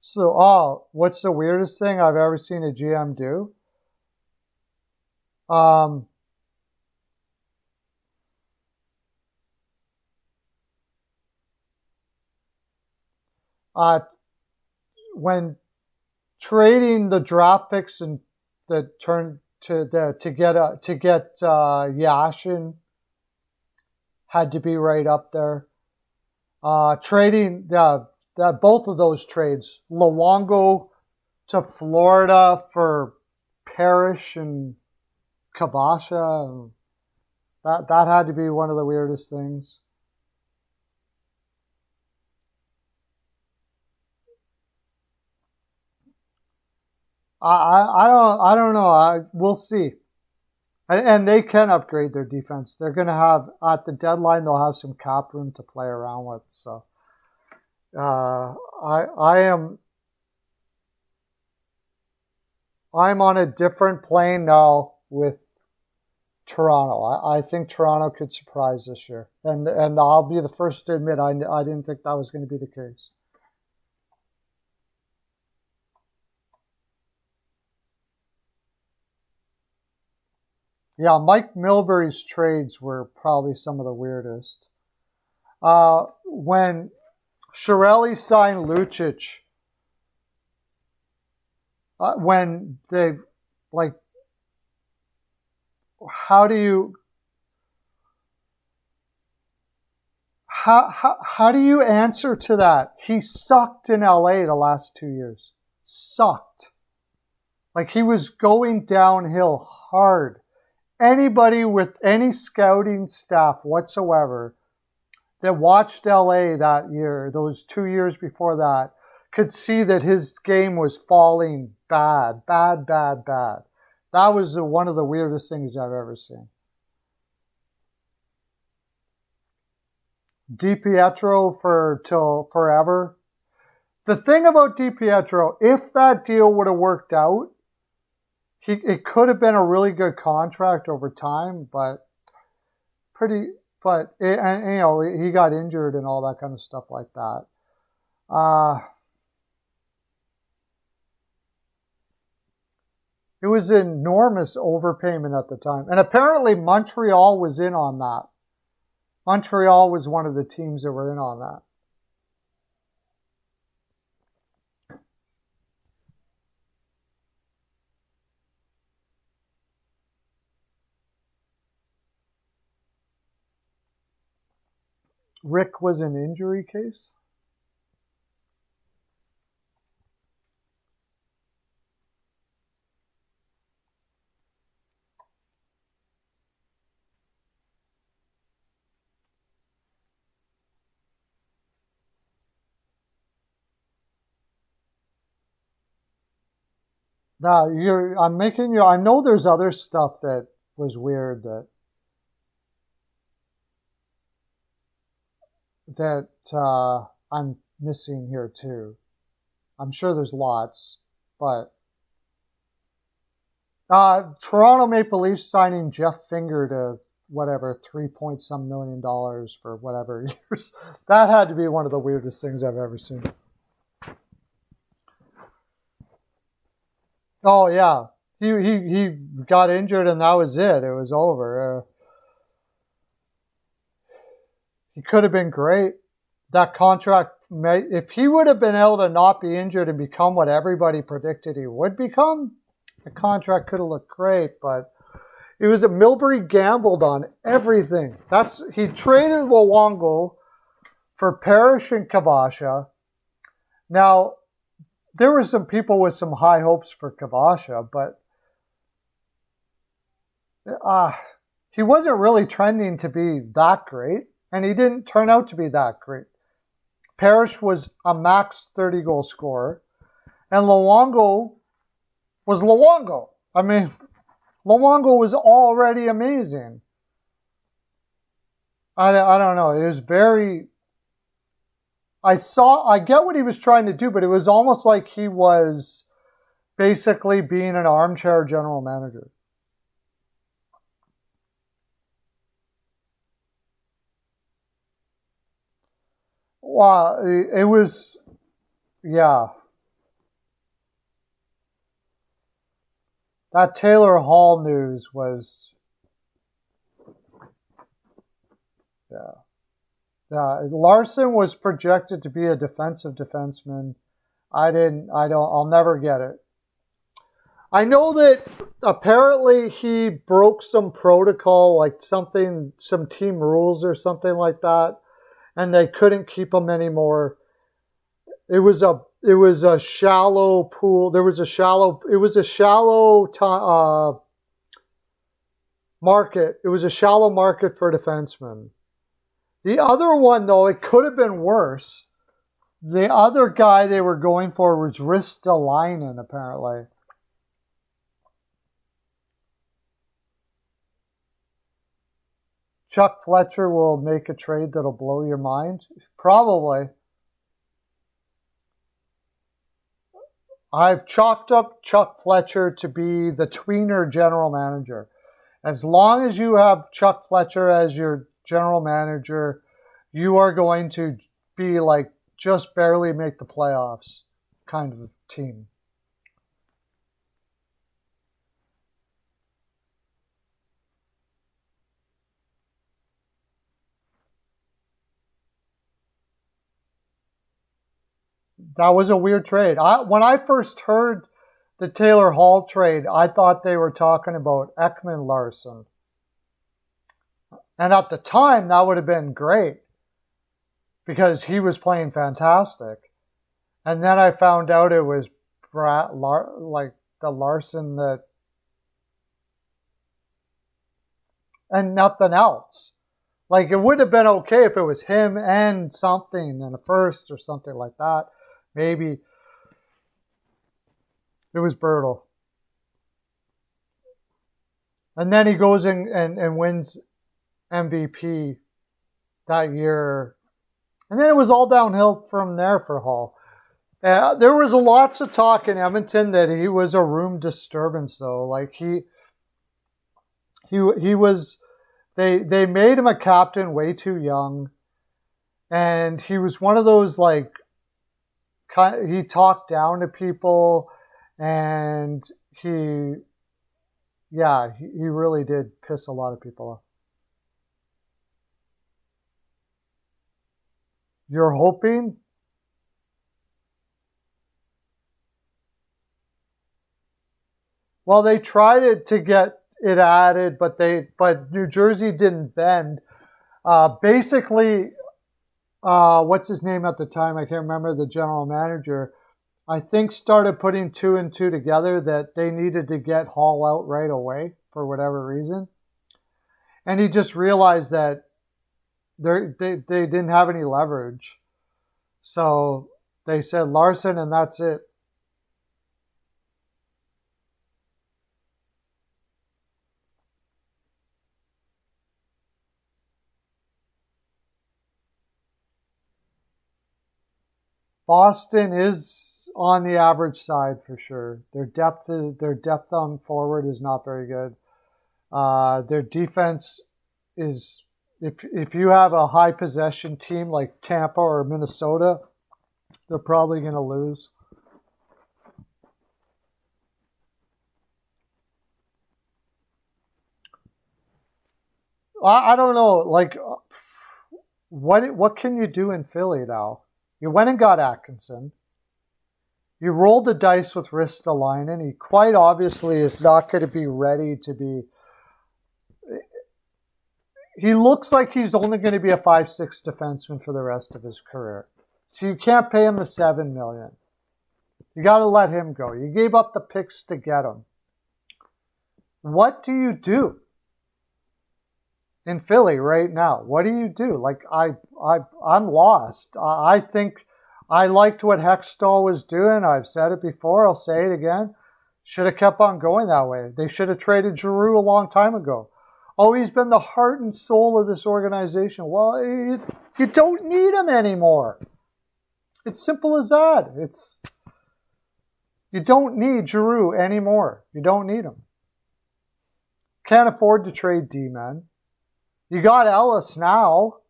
So, what's the weirdest thing I've ever seen a GM do? When trading the draft picks and the turn to get Yashin had to be right up there. Trading both of those trades, Luongo to Florida for Parrish and Kabasha, that had to be one of the weirdest things. I don't know. We'll see. And they can upgrade their defense. They're going to have, at the deadline, they'll have some cap room to play around with. So I'm on a different plane now with Toronto. I think Toronto could surprise this year. And I'll be the first to admit I didn't think that was going to be the case. Yeah, Mike Milbury's trades were probably some of the weirdest. When Chiarelli signed Lucic, when they, like, how do you answer to that? He sucked in LA the last 2 years. Sucked. Like, he was going downhill hard. Anybody with any scouting staff whatsoever that watched LA that year, those 2 years before that, could see that his game was falling bad. That was one of the weirdest things I've ever seen. DiPietro till forever. The thing about DiPietro, if that deal would have worked out, it could have been a really good contract over time, but he got injured and all that kind of stuff like that. It was an enormous overpayment at the time. And apparently Montreal was in on that. Montreal was one of the teams that were in on that. Rick was an injury case? No, I know there's other stuff that was weird that I'm missing here too. I'm sure there's lots, but Toronto Maple Leafs signing Jeff Finger to whatever, $3 million for whatever years. That had to be one of the weirdest things I've ever seen. Oh yeah, he got injured and that was it. It was over. He could have been great. That contract if he would have been able to not be injured and become what everybody predicted he would become, the contract could have looked great. But it was Milbury gambled on everything. He traded Luongo for Parrish and Kabasha. Now, there were some people with some high hopes for Kabasha, but he wasn't really trending to be that great, and he didn't turn out to be that great. Parrish was a max 30-goal scorer, and Luongo was Luongo. I mean, Luongo was already amazing. I don't know. It was very... I get what he was trying to do, but it was almost like he was basically being an armchair general manager. Wow, it was, yeah. That Taylor Hall news was, yeah. Larson was projected to be a defensive defenseman. I'll never get it. I know that apparently he broke some protocol, like some team rules or something like that, and they couldn't keep him anymore. It was a shallow pool. It was a shallow market. It was a shallow market for defensemen. The other one, though, it could have been worse. The other guy they were going for was Ristolainen, apparently. Chuck Fletcher will make a trade that'll blow your mind? Probably. I've chalked up Chuck Fletcher to be the tweener general manager. As long as you have Chuck Fletcher as your general manager, you are going to be like just barely make the playoffs kind of team. That was a weird trade. When I first heard the Taylor Hall trade, I thought they were talking about Ekman Larson. And at the time, that would have been great because he was playing fantastic. And then I found out it was like the Larson that... and nothing else. Like, it would have been okay if it was him and something in a first or something like that. Maybe it was Pearlo. And then he goes and wins MVP that year. And then it was all downhill from there for Hall. There was lots of talk in Edmonton that he was a room disturbance, though. Like, he was... They made him a captain way too young. And he was one of those, like... he talked down to people, and he really did piss a lot of people off. You're hoping? Well, they tried to get it added, but New Jersey didn't bend. Basically, what's his name at the time? I can't remember, the general manager. I think started putting 2 and 2 together that they needed to get Hall out right away for whatever reason. And he just realized that they didn't have any leverage. So they said Larson, and that's it. Boston is on the average side for sure. Their depth on forward is not very good. Their defense is, if you have a high possession team like Tampa or Minnesota, they're probably going to lose. I don't know. Like, what can you do in Philly now? You went and got Atkinson. You rolled the dice with Ristolainen. He quite obviously is not going to be ready to be... He looks like he's only going to be a 5-6 defenseman for the rest of his career. So you can't pay him the $7 million. You got to let him go. You gave up the picks to get him. What do you do in Philly right now? What do you do? Like, I'm lost. I think I liked what Hextall was doing. I've said it before. I'll say it again. Should have kept on going that way. They should have traded Giroux a long time ago. Oh, he's been the heart and soul of this organization. Well, you don't need him anymore. It's simple as that. You don't need Giroux anymore. You don't need him. Can't afford to trade D-men. You got Ellis now.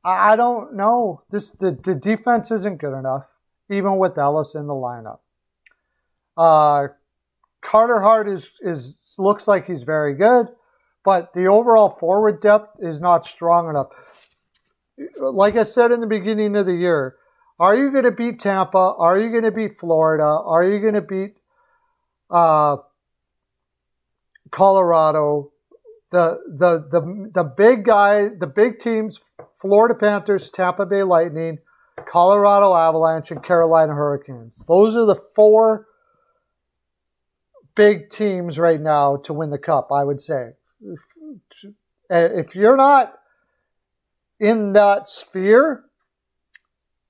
I don't know. The defense isn't good enough, even with Ellis in the lineup. Carter Hart looks like he's very good, but the overall forward depth is not strong enough. Like I said in the beginning of the year, are you going to beat Tampa? Are you going to beat Florida? Are you going to beat Colorado? The big guy, the big teams: Florida Panthers, Tampa Bay Lightning, Colorado Avalanche, and Carolina Hurricanes. Those are the 4 big teams right now to win the Cup, I would say. If you're not in that sphere,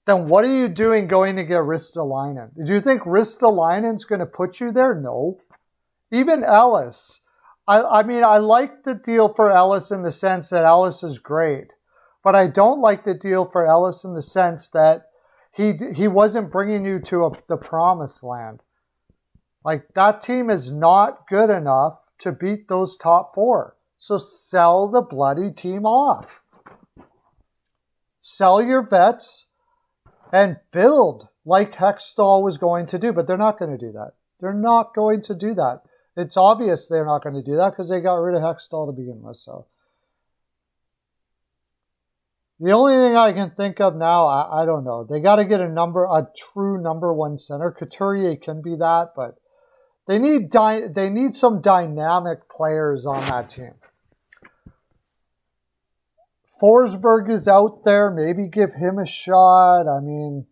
then what are you doing going to get Ristolainen? Do you think Ristolainen's going to put you there? No. Even Ellis. I mean, I like the deal for Ellis in the sense that Ellis is great. But I don't like the deal for Ellis in the sense that he wasn't bringing you to the promised land. Like, that team is not good enough to beat those top 4. So sell the bloody team off. Sell your vets and build like Hextall was going to do. But they're not going to do that. They're not going to do that. It's obvious they're not going to do that because they got rid of Hextall to begin with. So the only thing I can think of now, I don't know. They got to get a true number 1 center. Couturier can be that, but they need some dynamic players on that team. Forsberg is out there. Maybe give him a shot. I mean,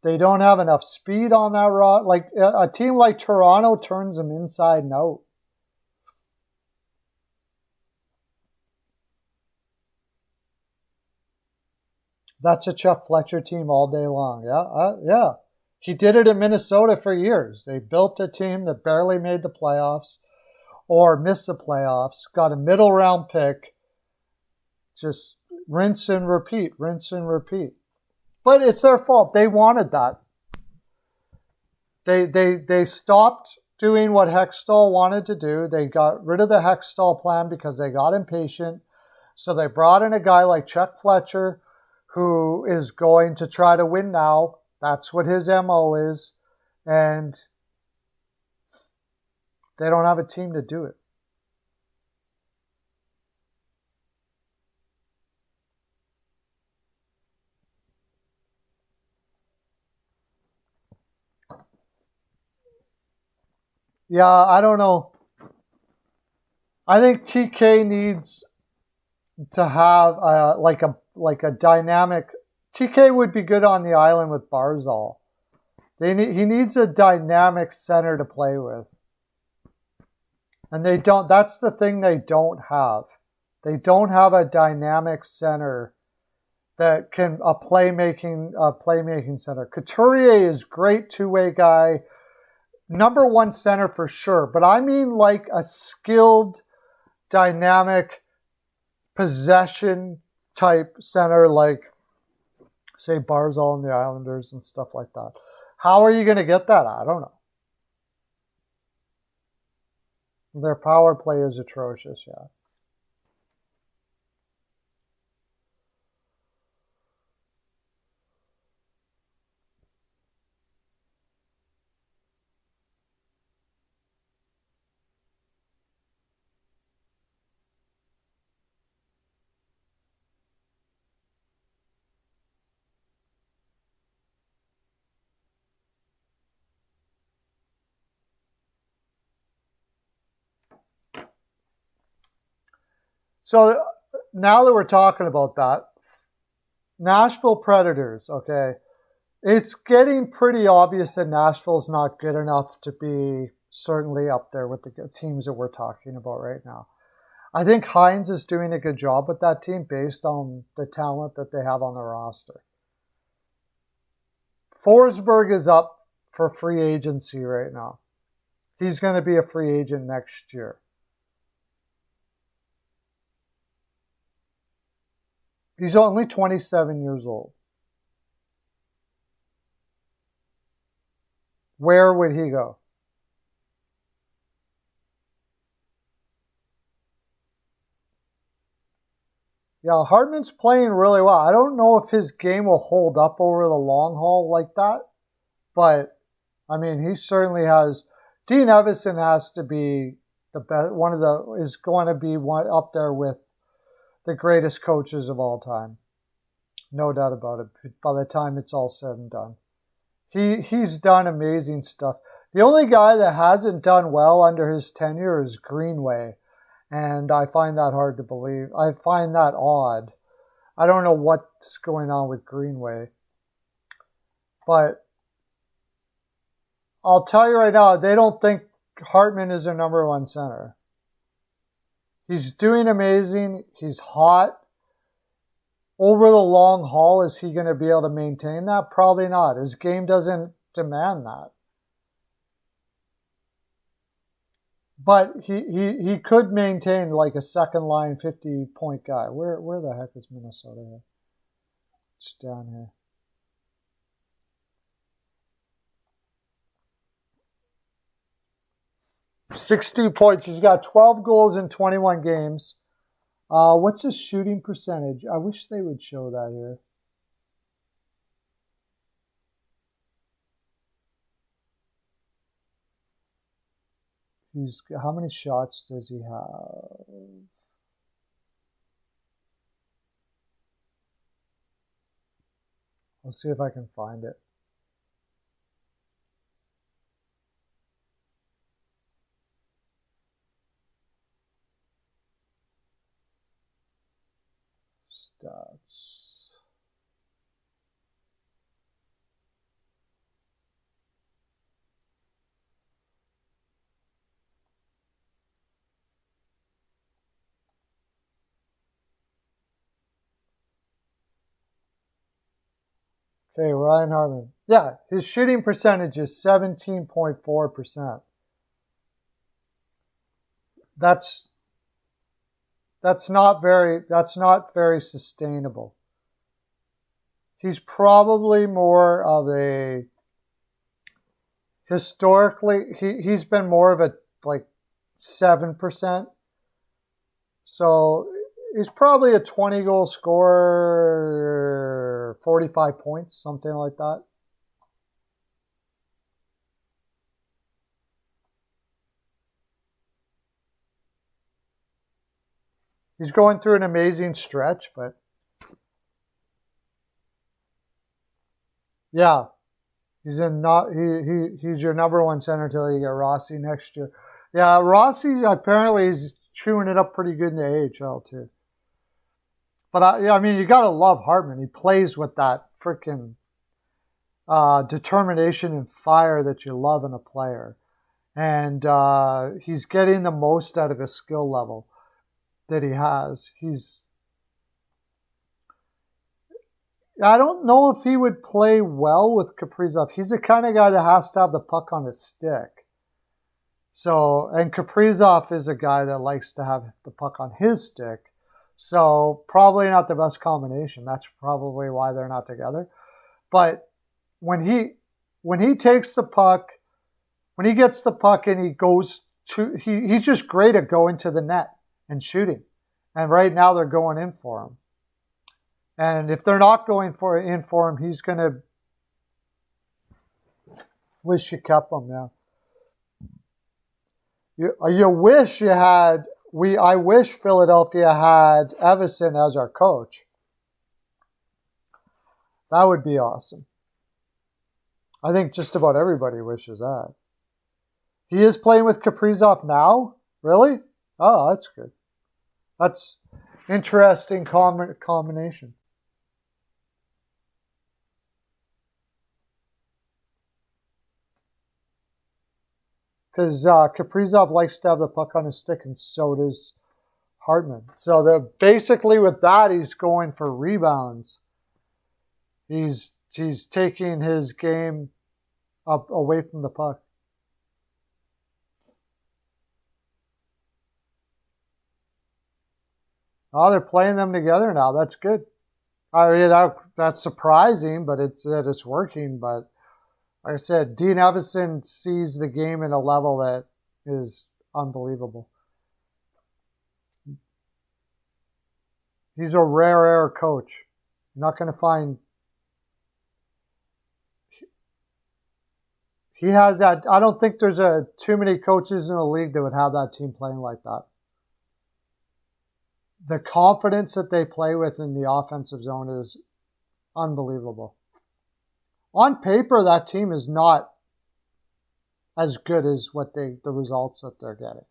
they don't have enough speed on that rod. Like, a team like Toronto turns them inside and out. That's a Chuck Fletcher team all day long. Yeah. He did it in Minnesota for years. They built a team that barely made the playoffs or missed the playoffs, got a middle round pick, just rinse and repeat, rinse and repeat. But it's their fault. They wanted that. They stopped doing what Hextall wanted to do. They got rid of the Hextall plan because they got impatient. So they brought in a guy like Chuck Fletcher, who is going to try to win now. That's what his MO is. And they don't have a team to do it. Yeah, I don't know. I think TK needs to have like a dynamic. TK would be good on the island with Barzal. He needs a dynamic center to play with. And they don't. That's the thing they don't have. They don't have a dynamic center that can a playmaking center. Couturier is great two-way guy, number 1 center for sure. But I mean like a skilled, dynamic possession type center, like say Barzal and the Islanders and stuff like that. How are you going to get that? I don't know. Their power play is atrocious, yeah. So now that we're talking about that, Nashville Predators, okay, it's getting pretty obvious that Nashville's not good enough to be certainly up there with the teams that we're talking about right now. I think Hines is doing a good job with that team based on the talent that they have on the roster. Forsberg is up for free agency right now. He's going to be a free agent next year. He's only 27 years old. Where would he go? Yeah, Hartman's playing really well. I don't know if his game will hold up over the long haul like that, but I mean, he certainly has. Dean Evison has to be the best. Is going to be one up there with the greatest coaches of all time, no doubt about it. By the time it's all said and done, he's done amazing stuff. The only guy that hasn't done well under his tenure is Greenway. And I find that hard to believe. I find that odd. I don't know what's going on with Greenway. But I'll tell you right now, they don't think Hartman is their number one center. He's doing amazing. He's hot. Over the long haul, is he going to be able to maintain that? Probably not. His game doesn't demand that. But he could maintain like a second line 50-point guy. Where the heck is Minnesota here? It's down here. $60 points. He's got 12 goals in 21 games. What's his shooting percentage? I wish they would show that here. How many shots does he have? Let's see if I can find it. Stats. Okay, Ryan Hartman. Yeah, his shooting percentage is 17.4%. That's not very sustainable. He's probably more of a historically he's been more of a like 7%. So he's probably a 20-goal scorer, 45 points, something like that. He's going through an amazing stretch, but yeah, he's your number one center until you get Rossi next year. Yeah, Rossi apparently is chewing it up pretty good in the AHL too. But I mean, you gotta love Hartman. He plays with that freaking determination and fire that you love in a player, and he's getting the most out of his skill level that he has. I don't know if he would play well with Kaprizov. He's the kind of guy that has to have the puck on his stick. So, and Kaprizov is a guy that likes to have the puck on his stick. So, probably not the best combination. That's probably why they're not together. But when he takes the puck, when he gets the puck and he goes to, he's just great at going to the net and shooting. And right now they're going in for him. And if they're not going in for him, he's going to wish you kept him now. You wish you had, I wish Philadelphia had Evison as our coach. That would be awesome. I think just about everybody wishes that. He is playing with Kaprizov now? Really? Oh, that's good. interesting combination. Because Kaprizov likes to have the puck on his stick, and so does Hartman. So basically with that, he's going for rebounds. He's taking his game up away from the puck. Oh, they're playing them together now. That's good. I mean, that's surprising, but it's working. But like I said, Dean Evison sees the game in a level that is unbelievable. He's a rare coach. You're not going to find. He has that. I don't think there's too many coaches in the league that would have that team playing like that. The confidence that they play with in the offensive zone is unbelievable. On paper, that team is not as good as the results that they're getting.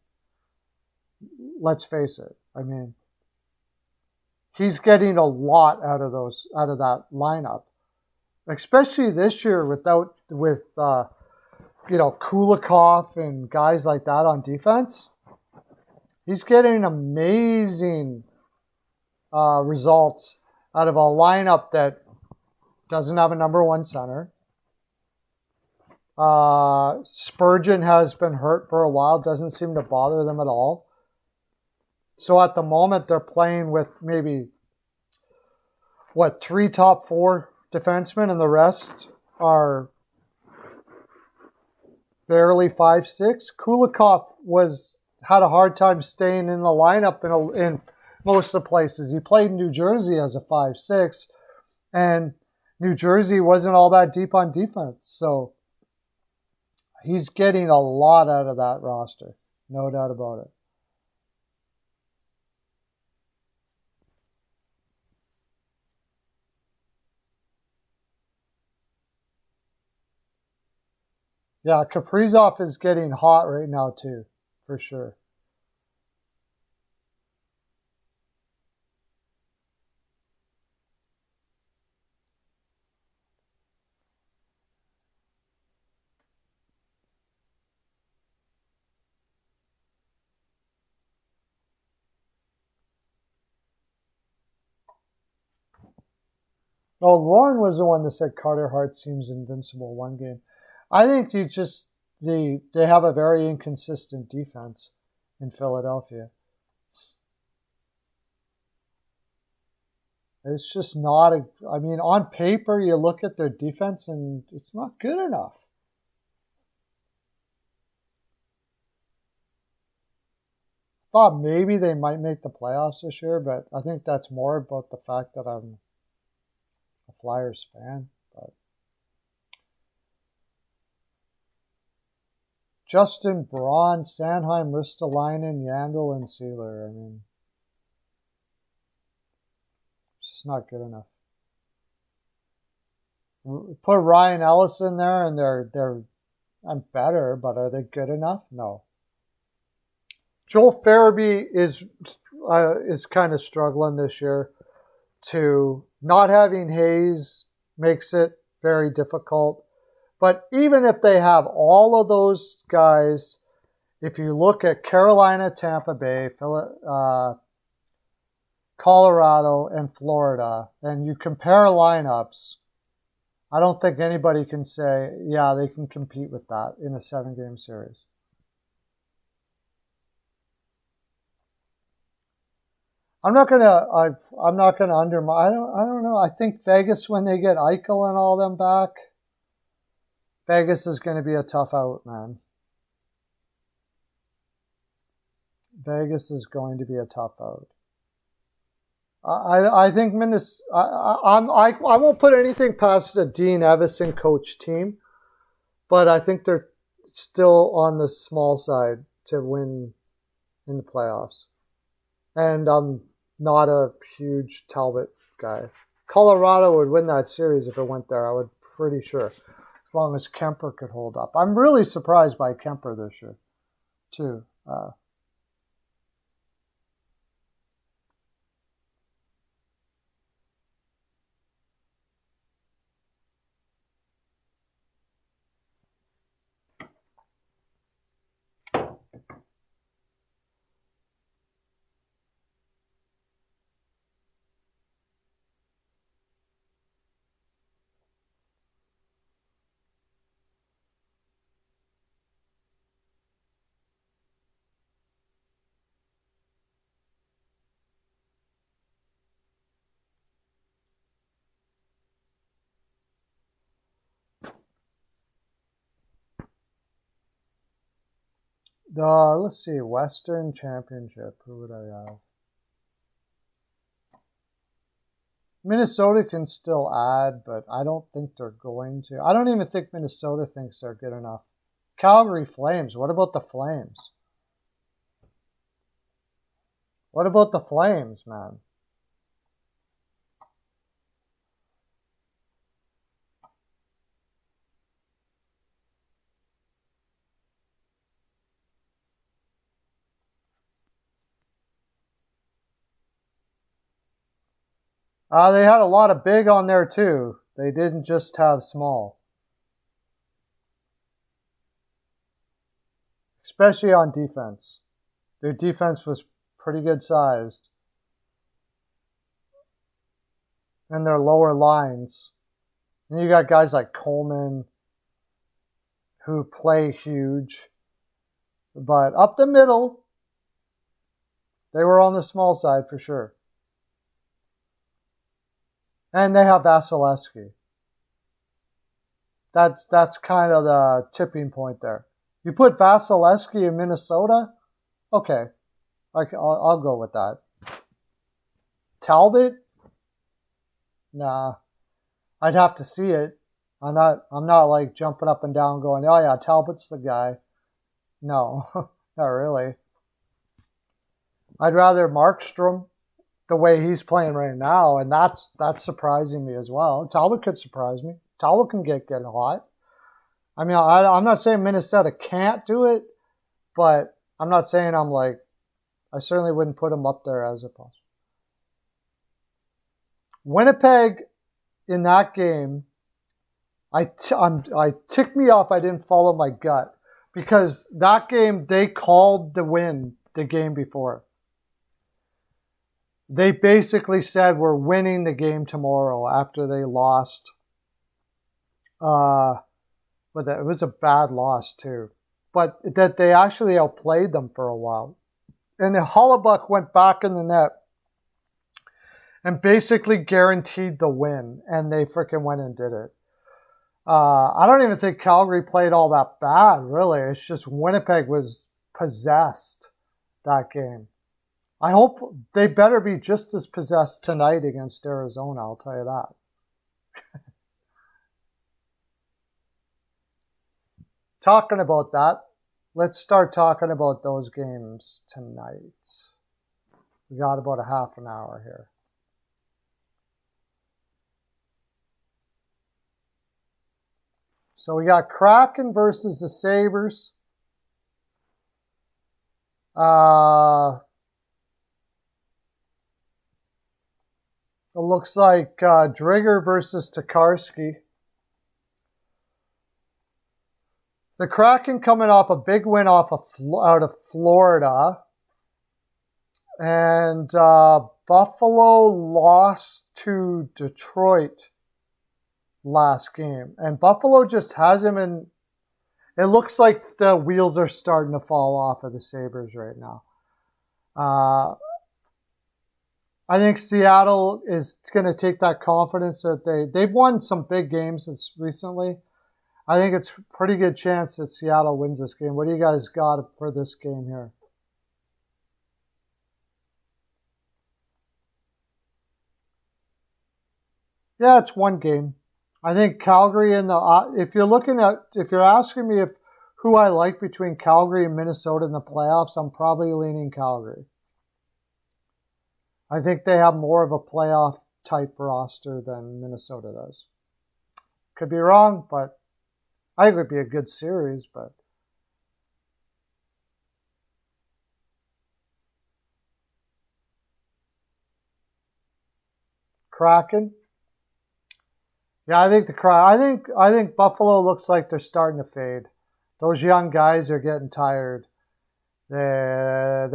Let's face it. I mean, he's getting a lot out of that lineup, especially this year with Kulikov and guys like that on defense. He's getting amazing results out of a lineup that doesn't have a number one center. Spurgeon has been hurt for a while. Doesn't seem to bother them at all. So at the moment, they're playing with maybe, 3 top 4 defensemen, and the rest are barely 5'6". Kulikov had a hard time staying in the lineup in most of the places. He played in New Jersey as a 5'6", and New Jersey wasn't all that deep on defense. So he's getting a lot out of that roster. No doubt about it. Yeah, Kaprizov is getting hot right now too, for sure. Oh, Lauren was the one that said Carter Hart seems invincible one game. I think they have a very inconsistent defense in Philadelphia. It's just not on paper, you look at their defense and it's not good enough. Thought maybe they might make the playoffs this year, but I think that's more about the fact that I'm a Flyers fan. But Justin Braun, Sanheim, Ristolainen, Yandel, and Sealer. I mean, it's just not good enough. Put Ryan Ellis in there, and they're better, but are they good enough? No. Joel Farabee is kind of struggling this year too. Not having Hayes makes it very difficult. But even if they have all of those guys, if you look at Carolina, Tampa Bay, Colorado, and Florida, and you compare lineups, I don't think anybody can say, yeah, they can compete with that in a 7-game series. I'm not gonna undermine. I don't know. I think Vegas, when they get Eichel and all them back, Vegas is going to be a tough out, man. Vegas is going to be a tough out. I think Minnesota. I won't put anything past the Dean Evison coach team, but I think they're still on the small side to win in the playoffs. And I'm not a huge Talbot guy. Colorado would win that series if it went there. I would pretty sure, as long as Kemper could hold up. I'm really surprised by Kemper this year, too. Let's see, Western Championship. Who would I have? Minnesota can still add, but I don't think they're going to. I don't even think Minnesota thinks they're good enough. Calgary Flames. What about the Flames? What about the Flames, man? They had a lot of big on there too. They didn't just have small. Especially on defense. Their defense was pretty good sized. And their lower lines. And you got guys like Coleman who play huge. But up the middle, they were on the small side for sure. And they have Vasilevsky. That's kind of the tipping point there. You put Vasilevsky in Minnesota? Okay. I'll go with that. Talbot? Nah. I'd have to see it. I'm not like jumping up and down going, oh yeah, Talbot's the guy. No, not really. I'd rather Markstrom the way he's playing right now, and that's surprising me as well. Talbot could surprise me. Talbot can get hot. I mean, I'm not saying Minnesota can't do it, but I'm not saying I certainly wouldn't put him up there as a possible. Winnipeg in that game, I ticked me off I didn't follow my gut, because that game they called the win the game before. They basically said we're winning the game tomorrow after they lost. But it was a bad loss too. But that they actually outplayed them for a while. And then Hollebuck went back in the net and basically guaranteed the win. And they freaking went and did it. I don't even think Calgary played all that bad, really. It's just Winnipeg was possessed that game. I hope they better be just as possessed tonight against Arizona, I'll tell you that. Talking about that, let's start talking about those games tonight. We got about a half an hour here. So we got Kraken versus the Sabres. It looks like Drigger versus Tokarski. The Kraken coming off a big win out of Florida. And Buffalo lost to Detroit last game. And Buffalo just has him in. It looks like the wheels are starting to fall off of the Sabres right now. I think Seattle is going to take that confidence that they've won some big games recently. I think it's a pretty good chance that Seattle wins this game. What do you guys got for this game here? Yeah, it's one game. I think Calgary and if you're asking me who I like between Calgary and Minnesota in the playoffs, I'm probably leaning Calgary. I think they have more of a playoff type roster than Minnesota does. Could be wrong, but I think it would be a good series, but Kraken. Yeah, I think Buffalo looks like they're starting to fade. Those young guys are getting tired. They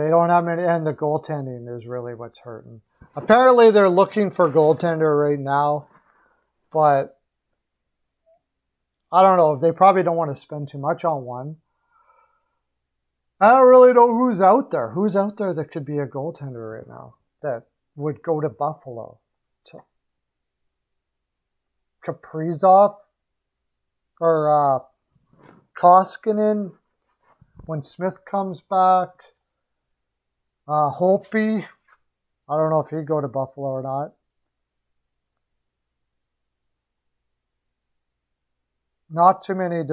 don't have many, and the goaltending is really what's hurting. Apparently, they're looking for goaltender right now, but I don't know. They probably don't want to spend too much on one. I don't really know who's out there. Who's out there that could be a goaltender right now that would go to Buffalo? Kaprizov or Koskinen? when Smith comes back. Holtby, I don't know if he'd go to Buffalo or not. Not too many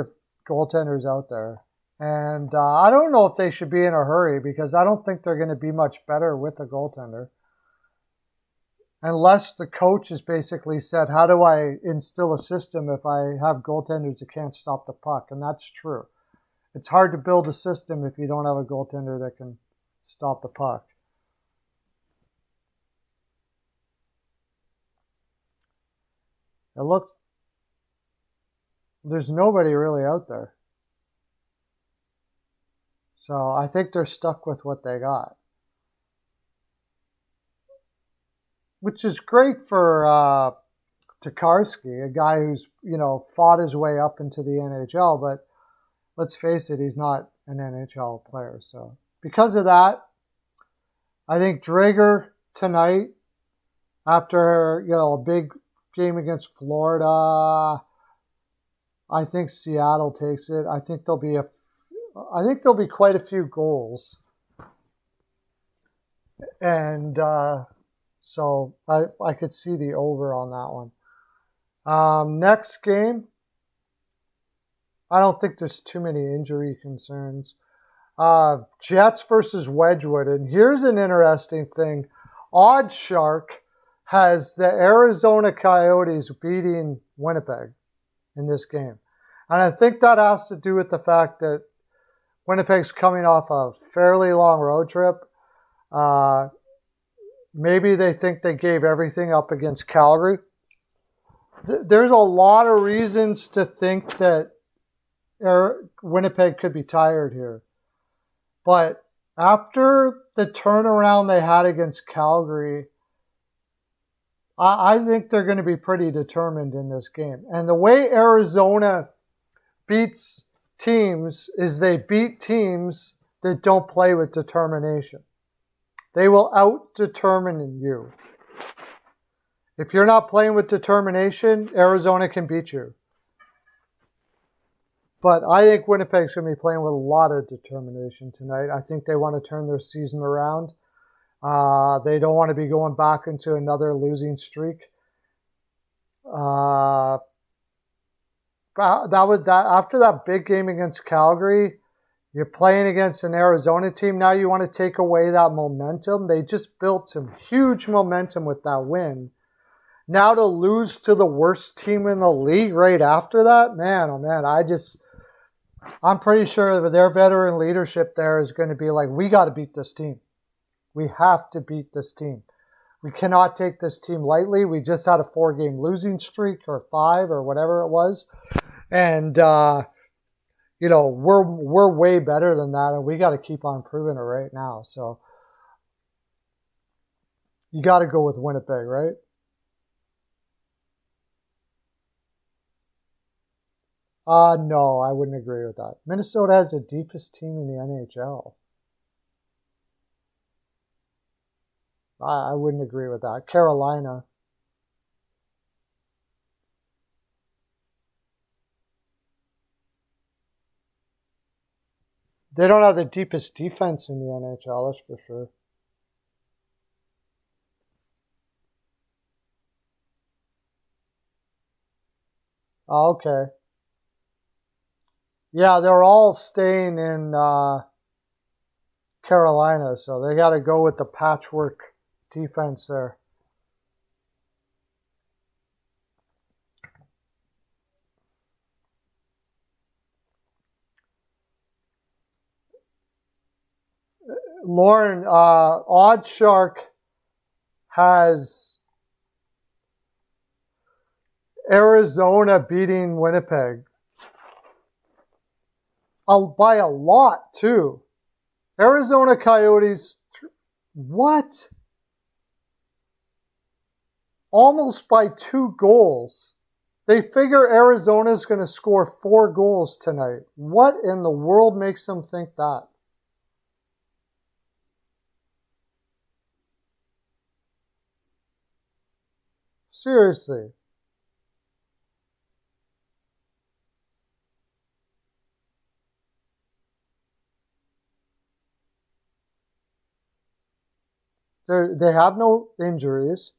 goaltenders out there. And I don't know if they should be in a hurry because I don't think they're going to be much better with a goaltender. Unless the coach has basically said, how do I instill a system if I have goaltenders that can't stop the puck? And that's true. It's hard to build a system if you don't have a goaltender that can stop the puck. There's nobody really out there. So I think they're stuck with what they got. Which is great for Tokarski, a guy who's, fought his way up into the NHL, but let's face it, he's not an NHL player. So because of that, I think Drager tonight, after, a big game against Florida, I think Seattle takes it. I think there'll be quite a few goals. And so I could see the over on that one. Next game, I don't think there's too many injury concerns. Jets versus Wedgwood. And here's an interesting thing. OddsShark has the Arizona Coyotes beating Winnipeg in this game. And I think that has to do with the fact that Winnipeg's coming off a fairly long road trip. Maybe they think they gave everything up against Calgary. There's a lot of reasons to think that Winnipeg could be tired here. But after the turnaround they had against Calgary, I think they're going to be pretty determined in this game. And the way Arizona beats teams is they beat teams that don't play with determination. They will out-determine you. If you're not playing with determination, Arizona can beat you. But I think Winnipeg's going to be playing with a lot of determination tonight. I think they want to turn their season around. They don't want to be going back into another losing streak. After that big game against Calgary, you're playing against an Arizona team. Now you want to take away that momentum. They just built some huge momentum with that win. Now to lose to the worst team in the league right after that, man, oh man, I'm pretty sure that their veteran leadership there is going to be like, we got to beat this team. We have to beat this team. We cannot take this team lightly. We just had a 4-game losing streak or 5 or whatever it was. And, we're way better than that, and we got to keep on proving it right now. So you got to go with Winnipeg, right? No, I wouldn't agree with that. Minnesota has the deepest team in the NHL. I wouldn't agree with that. Carolina. They don't have the deepest defense in the NHL, that's for sure. Oh, okay. Yeah, they're all staying in Carolina, so they got to go with the patchwork defense there. Lauren, OddsShark has Arizona beating Winnipeg. By a lot, too. Arizona Coyotes, what? Almost by 2 goals. They figure Arizona's going to score 4 goals tonight. What in the world makes them think that? Seriously. They have no injuries.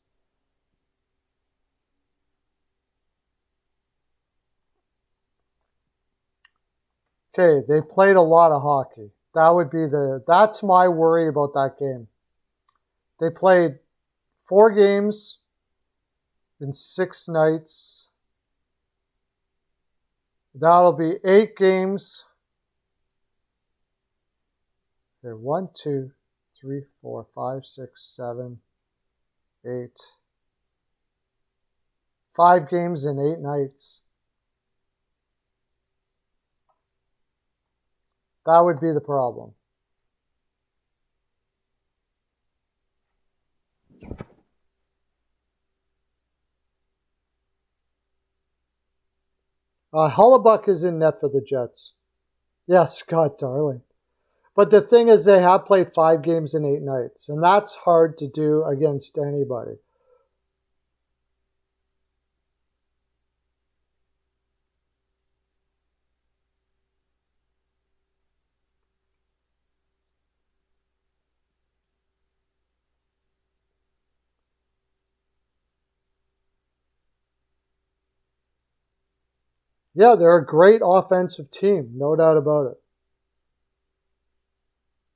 Okay, they played a lot of hockey. That's my worry about that game. They played 4 games in 6 nights. That'll be 8 games. Okay, 1, 2, 3, 4, 5, 6, 7, 8. 5 games in 8 nights. That would be the problem. Hellebuck is in net for the Jets. Yeah, Scott Darling. But the thing is, they have played 5 games in 8 nights, and that's hard to do against anybody. Yeah, they're a great offensive team, no doubt about it.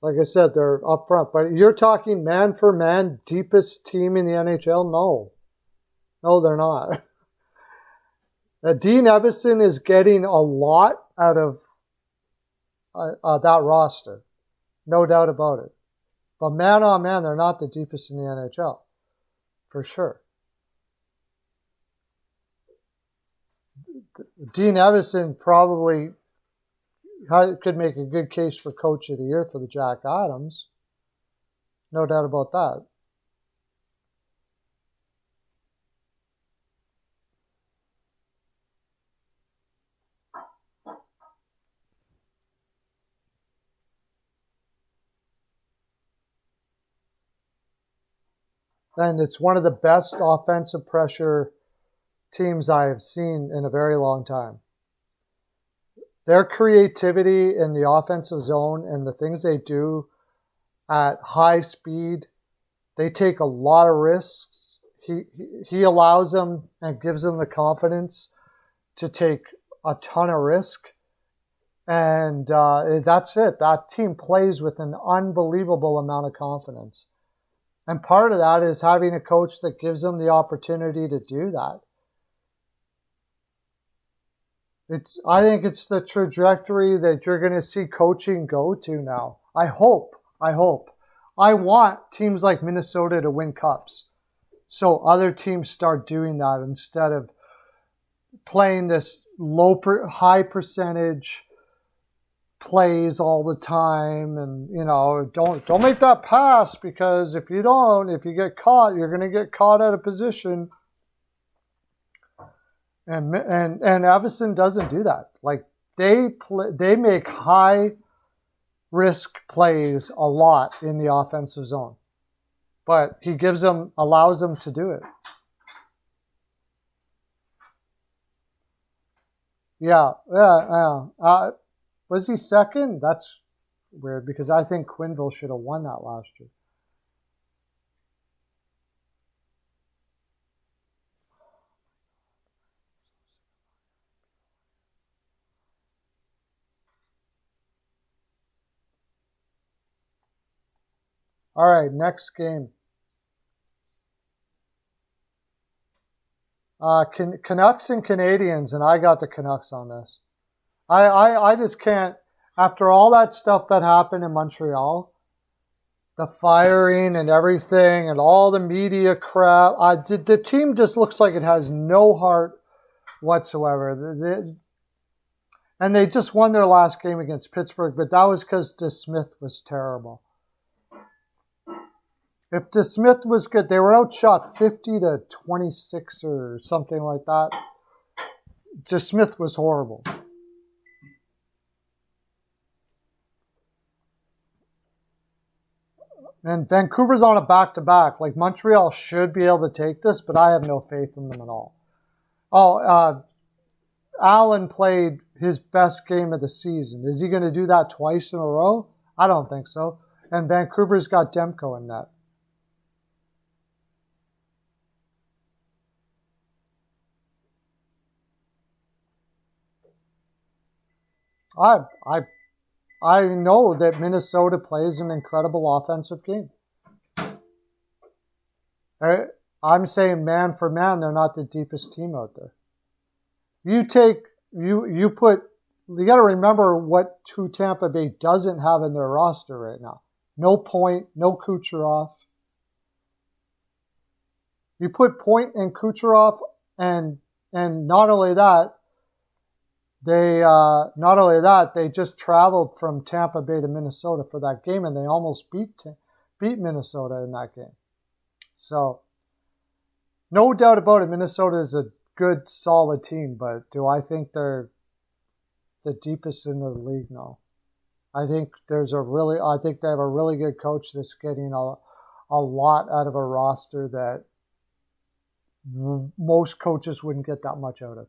Like I said, they're up front. But you're talking man for man, deepest team in the NHL? No. No, they're not. Dean Evason is getting a lot out of that roster. No doubt about it. But man on man, they're not the deepest in the NHL. For sure. Dean Evason probably could make a good case for Coach of the Year for the Jack Adams. No doubt about that. And it's one of the best offensive pressure teams I have seen in a very long time. Their creativity in the offensive zone and the things they do at high speed, they take a lot of risks. He allows them and gives them the confidence to take a ton of risk. And that's it. That team plays with an unbelievable amount of confidence. And part of that is having a coach that gives them the opportunity to do that. I think it's the trajectory that you're going to see coaching go to now. I hope. I want teams like Minnesota to win cups. So other teams start doing that instead of playing this high percentage plays all the time, and don't make that pass, because if you get caught, you're going to get caught out of position. And Evason doesn't do that. Like they make high risk plays a lot in the offensive zone, but he allows them to do it. Yeah. Was he second? That's weird, because I think Quenneville should have won that last year. All right, next game. Canucks and Canadians, and I got the Canucks on this. I just can't, after all that stuff that happened in Montreal, the firing and everything and all the media crap, the team just looks like it has no heart whatsoever. And they just won their last game against Pittsburgh, but that was because DeSmith was terrible. If DeSmith was good, they were outshot 50-26 or something like that. DeSmith was horrible. And Vancouver's on a back-to-back. Like, Montreal should be able to take this, but I have no faith in them at all. Allen played his best game of the season. Is he going to do that twice in a row? I don't think so. And Vancouver's got Demko in net. I I I know that Minnesota plays an incredible offensive game. I'm saying man for man, they're not the deepest team out there. You got to remember what Tampa Bay doesn't have in their roster right now. No Point, no Kucherov. You put Point and Kucherov, and not only that, they just traveled from Tampa Bay to Minnesota for that game, and they almost beat Minnesota in that game. So, no doubt about it, Minnesota is a good, solid team, but do I think they're the deepest in the league? No. I think they have a really good coach that's getting a lot out of a roster that most coaches wouldn't get that much out of.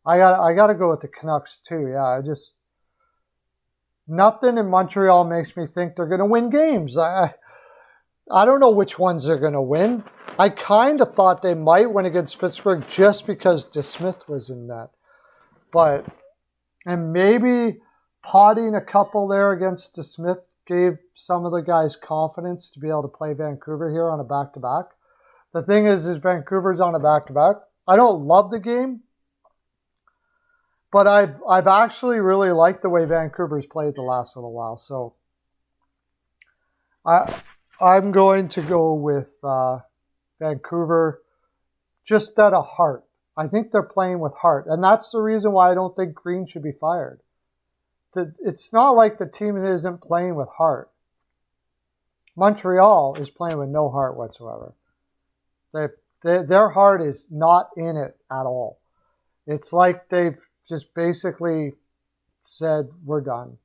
I got to go with the Canucks too. Yeah, nothing in Montreal makes me think they're going to win games. I don't know which ones they're going to win. I kind of thought they might win against Pittsburgh just because DeSmith was in that. And maybe potting a couple there against DeSmith gave some of the guys confidence to be able to play Vancouver here on a back-to-back. The thing is Vancouver's on a back-to-back. I don't love the game, but I've actually really liked the way Vancouver's played the last little while. So I'm going to go with Vancouver just out of heart. I think they're playing with heart. And that's the reason why I don't think Green should be fired. It's not like the team isn't playing with heart. Montreal is playing with no heart whatsoever. Their heart is not in it at all. It's like they've just basically said, we're done.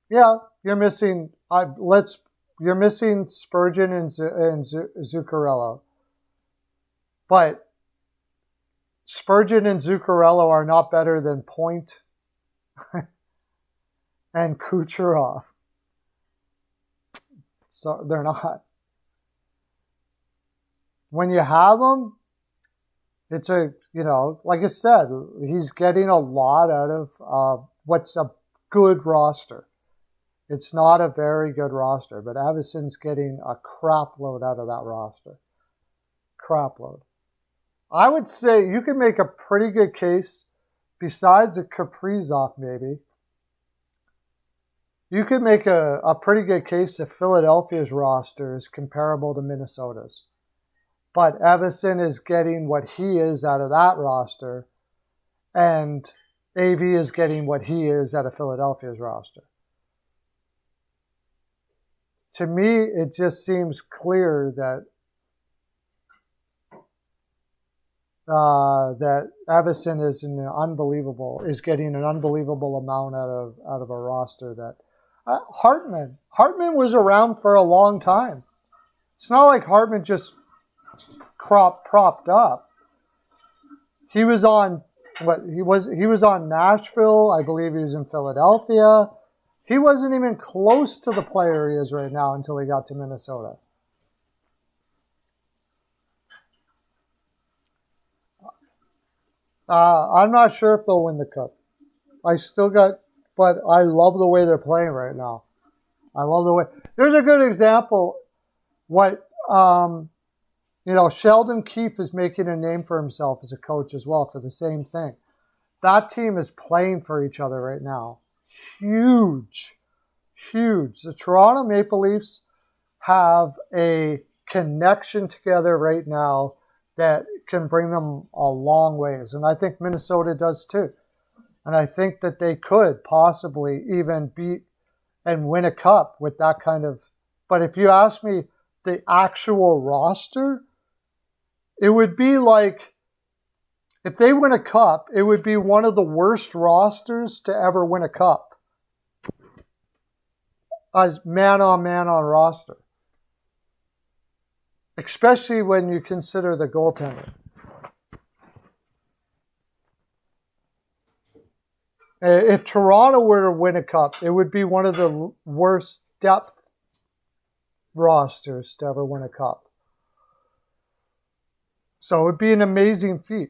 Yeah, you're missing Spurgeon and Zuccarello. But Spurgeon and Zuccarello are not better than Point and Kucherov. So they're not. When you have them, it's like I said, he's getting a lot out of what's a good roster. It's not a very good roster, but Evason's getting a crap load out of that roster. Crap load. I would say you can make a pretty good case, besides the Kaprizov maybe. You could make a pretty good case that Philadelphia's roster is comparable to Minnesota's. But Evason is getting what he is out of that roster, and AV is getting what he is out of Philadelphia's roster. To me, it just seems clear that that Evason is getting an unbelievable amount out of a roster that Hartman was around for a long time. It's not like Hartman just propped up. He was on Nashville. I believe he was in Philadelphia. He wasn't even close to the player he is right now until he got to Minnesota. I'm not sure if they'll win the Cup. But I love the way they're playing right now. I love the way. There's a good example. Sheldon Keefe is making a name for himself as a coach as well for the same thing. That team is playing for each other right now. Huge. The Toronto Maple Leafs have a connection together right now that can bring them a long ways. And I think Minnesota does too. And I think that they could possibly even beat and win a cup with that kind of. But if you ask me the actual roster, it would be like, if they win a cup, it would be one of the worst rosters to ever win a cup. As man-on-man on roster. Especially when you consider the goaltender. If Toronto were to win a cup, it would be one of the worst depth rosters to ever win a cup. So it would be an amazing feat.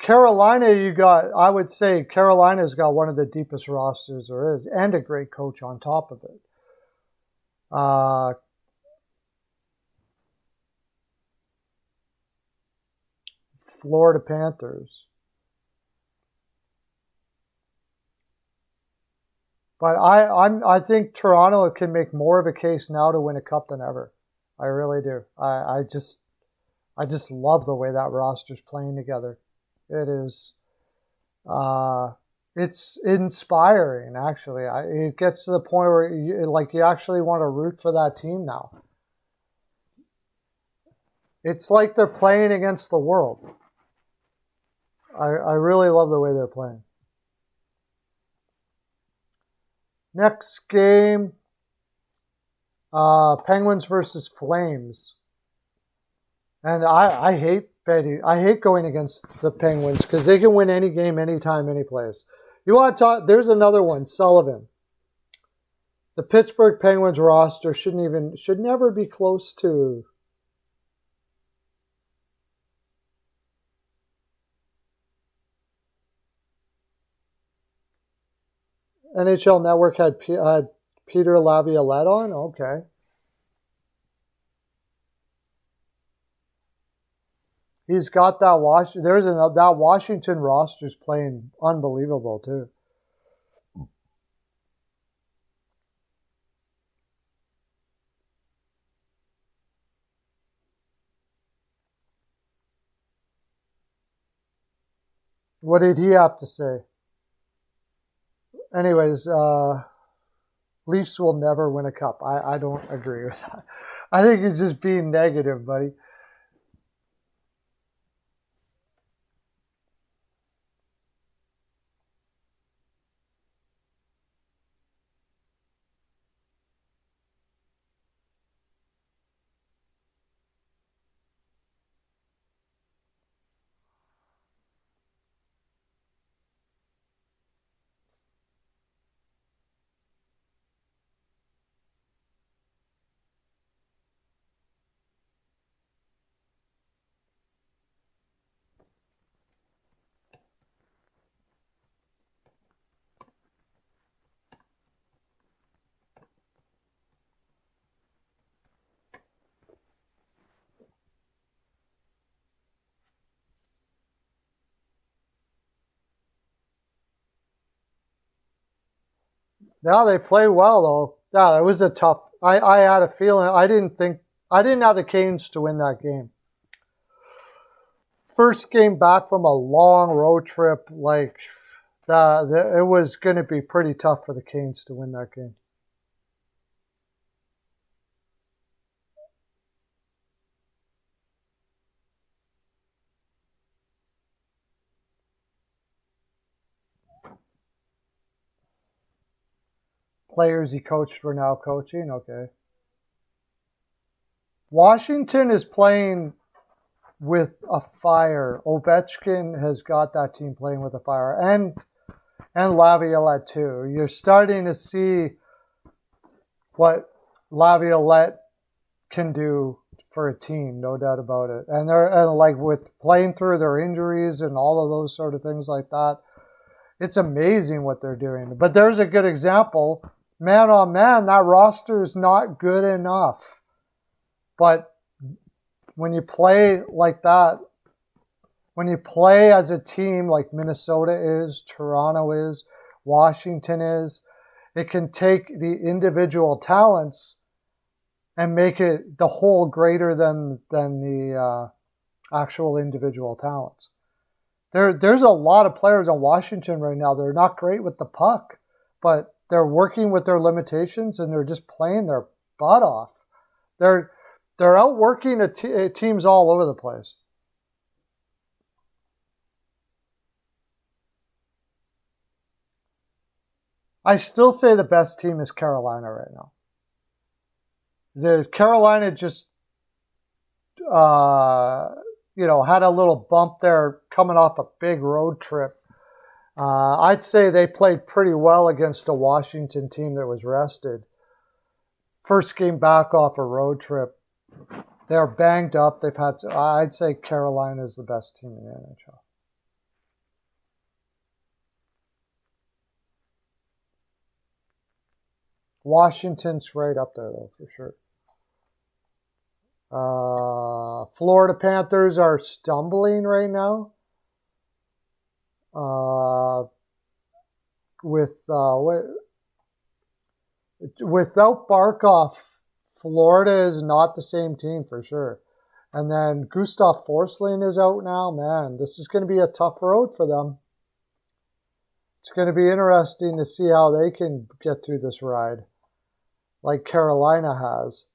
Carolina, I would say Carolina's got one of the deepest rosters there is, and a great coach on top of it. Florida Panthers. But I think Toronto can make more of a case now to win a cup than ever. I really do. I just love the way that roster's playing together. It is, it's inspiring actually. It gets to the point where you actually want to root for that team now. It's like they're playing against the world. I really love the way they're playing. Next game, Penguins versus Flames. And I hate betting. I hate going against the Penguins because they can win any game, anytime, any place. You want to talk? There's another one, Sullivan. The Pittsburgh Penguins roster should never be close to. NHL Network had Peter Laviolette on? Okay. He's got that that Washington roster's playing unbelievable too. What did he have to say? Anyways, Leafs will never win a cup. I don't agree with that. I think you're just being negative, buddy. Yeah, they play well though. Yeah, it was a tough. I had a feeling. I didn't have the Canes to win that game. First game back from a long road trip, it was going to be pretty tough for the Canes to win that game. Players he coached were now coaching. Okay. Washington is playing with a fire. Ovechkin has got that team playing with a fire, and Laviolette too. You're starting to see what Laviolette can do for a team, no doubt about it. And with playing through their injuries and all of those sort of things like that, it's amazing what they're doing. But there's a good example. Man on man, that roster is not good enough. But when you play like that, when you play as a team like Minnesota is, Toronto is, Washington is, it can take the individual talents and make it the whole greater than the actual individual talents. There's a lot of players on Washington right now. They're not great with the puck, but they're working with their limitations and they're just playing their butt off. They're outworking teams all over the place. I still say the best team is Carolina right now. Carolina just, had a little bump there coming off a big road trip I'd say they played pretty well against a Washington team that was rested. First game back off a road trip. They're banged up. I'd say Carolina is the best team in the NHL. Washington's right up there, though, for sure. Florida Panthers are stumbling right now. Without Barkov, Florida is not the same team for sure. And then Gustav Forsling is out now. Man, this is going to be a tough road for them. It's going to be interesting to see how they can get through this ride, like Carolina has.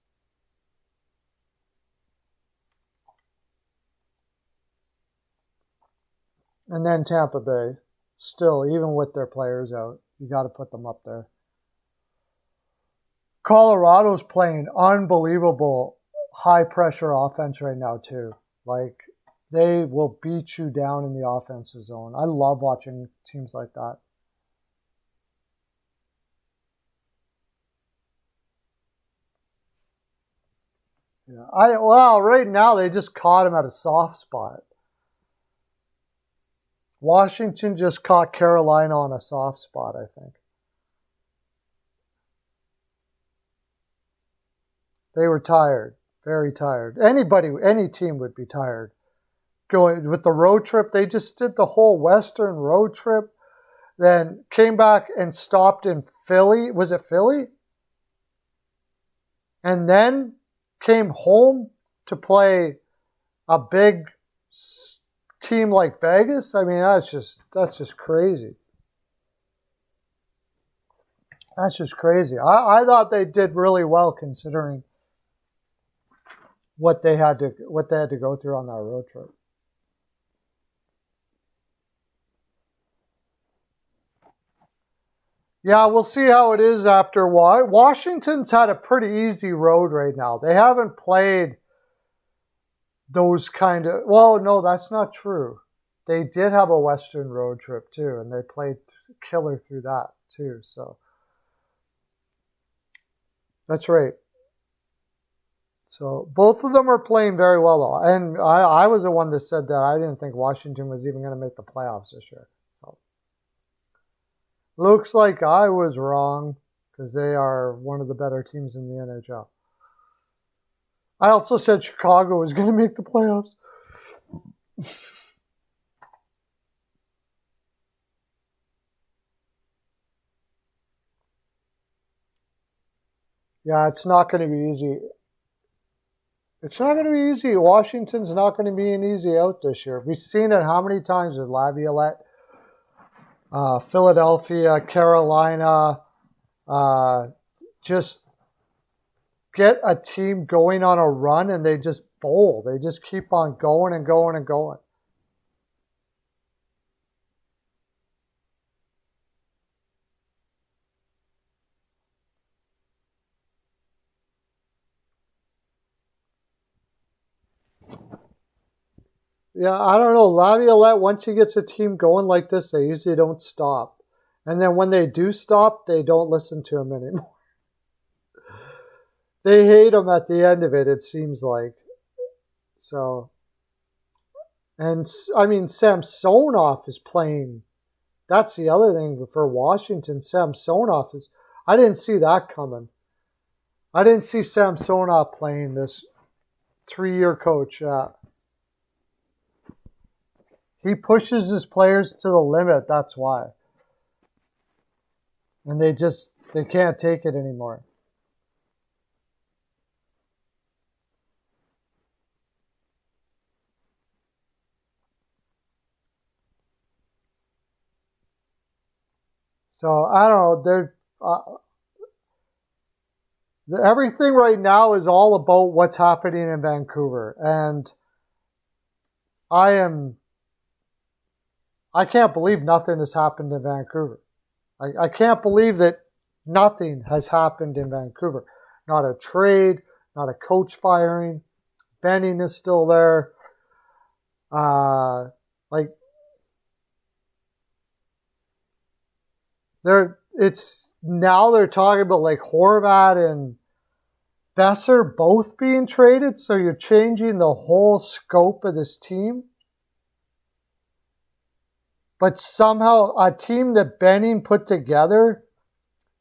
And then Tampa Bay. Still, even with their players out, you got to put them up there. Colorado's playing unbelievable high-pressure offense right now, too. Like, they will beat you down in the offensive zone. I love watching teams like that. Yeah, right now they just caught him at a soft spot. Washington just caught Carolina on a soft spot, I think. They were tired, very tired. Any team would be tired. Going with the road trip, they just did the whole Western road trip, then came back and stopped in Philly. Was it Philly? And then came home to play a big team like Vegas. I mean, that's just crazy. That's just crazy. I thought they did really well considering what they had to go through on that road trip. Yeah, we'll see how it is after Washington's had a pretty easy road right now. They haven't played those kind of... Well, no, that's not true. They did have a Western road trip, too, and they played killer through that, too. So that's right. So both of them are playing very well, though. And I was the one that said that I didn't think Washington was even going to make the playoffs this year. So looks like I was wrong because they are one of the better teams in the NHL. I also said Chicago was going to make the playoffs. Yeah, it's not going to be easy. It's not going to be easy. Washington's not going to be an easy out this year. We've seen it how many times with Laviolette, Philadelphia, Carolina. Just get a team going on a run and they just bowl. They just keep on going and going and going. Yeah, I don't know. Laviolette, once he gets a team going like this, they usually don't stop. And then when they do stop, they don't listen to him anymore. They hate him at the end of it, it seems like. So, and I mean, Samsonov is playing. That's the other thing for Washington. Samsonov is, I didn't see that coming. I didn't see Samsonov playing this 3-year coach. He pushes his players to the limit, that's why. And they can't take it anymore. So, I don't know. Everything right now is all about what's happening in Vancouver. And I can't believe nothing has happened in Vancouver. I can't believe that nothing has happened in Vancouver. Not a trade, not a coach firing. Benning is still there. they're talking about like Horvat and Besser both being traded, so you're changing the whole scope of this team. But somehow a team that Benning put together,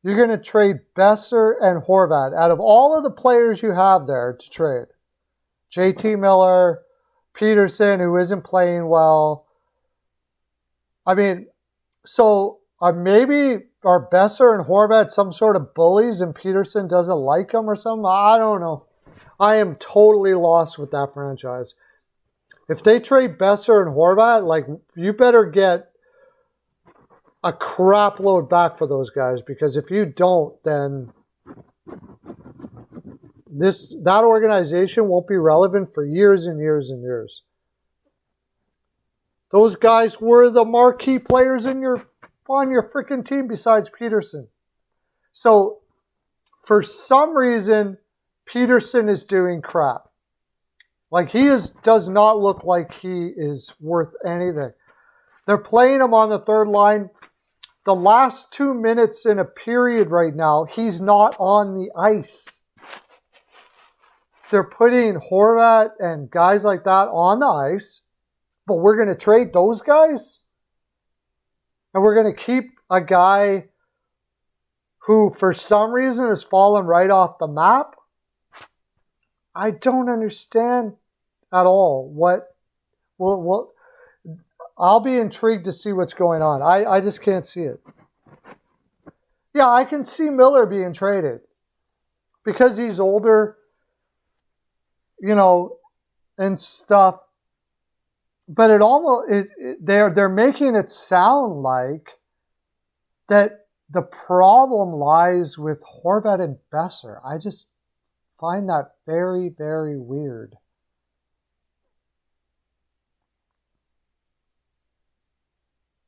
you're going to trade Besser and Horvat. Out of all of the players you have there to trade, JT Miller, Peterson, who isn't playing well. I mean, so maybe are Besser and Horvat some sort of bullies and Peterson doesn't like them or something? I don't know. I am totally lost with that franchise. If they trade Besser and Horvat, like, you better get a crap load back for those guys, because if you don't, then that organization won't be relevant for years and years and years. Those guys were the marquee players on your freaking team besides Peterson. So for some reason, Peterson is doing crap. Like, does not look like he is worth anything. They're playing him on the third line. The last 2 minutes in a period right now, he's not on the ice. They're putting Horvat and guys like that on the ice, but we're going to trade those guys? And we're going to keep a guy who, for some reason, has fallen right off the map? I don't understand at all what I'll be intrigued to see what's going on. I just can't see it. Yeah, I can see Miller being traded because he's older, and stuff. But they're making it sound like that the problem lies with Horvat and Besser. I just find that very, very weird.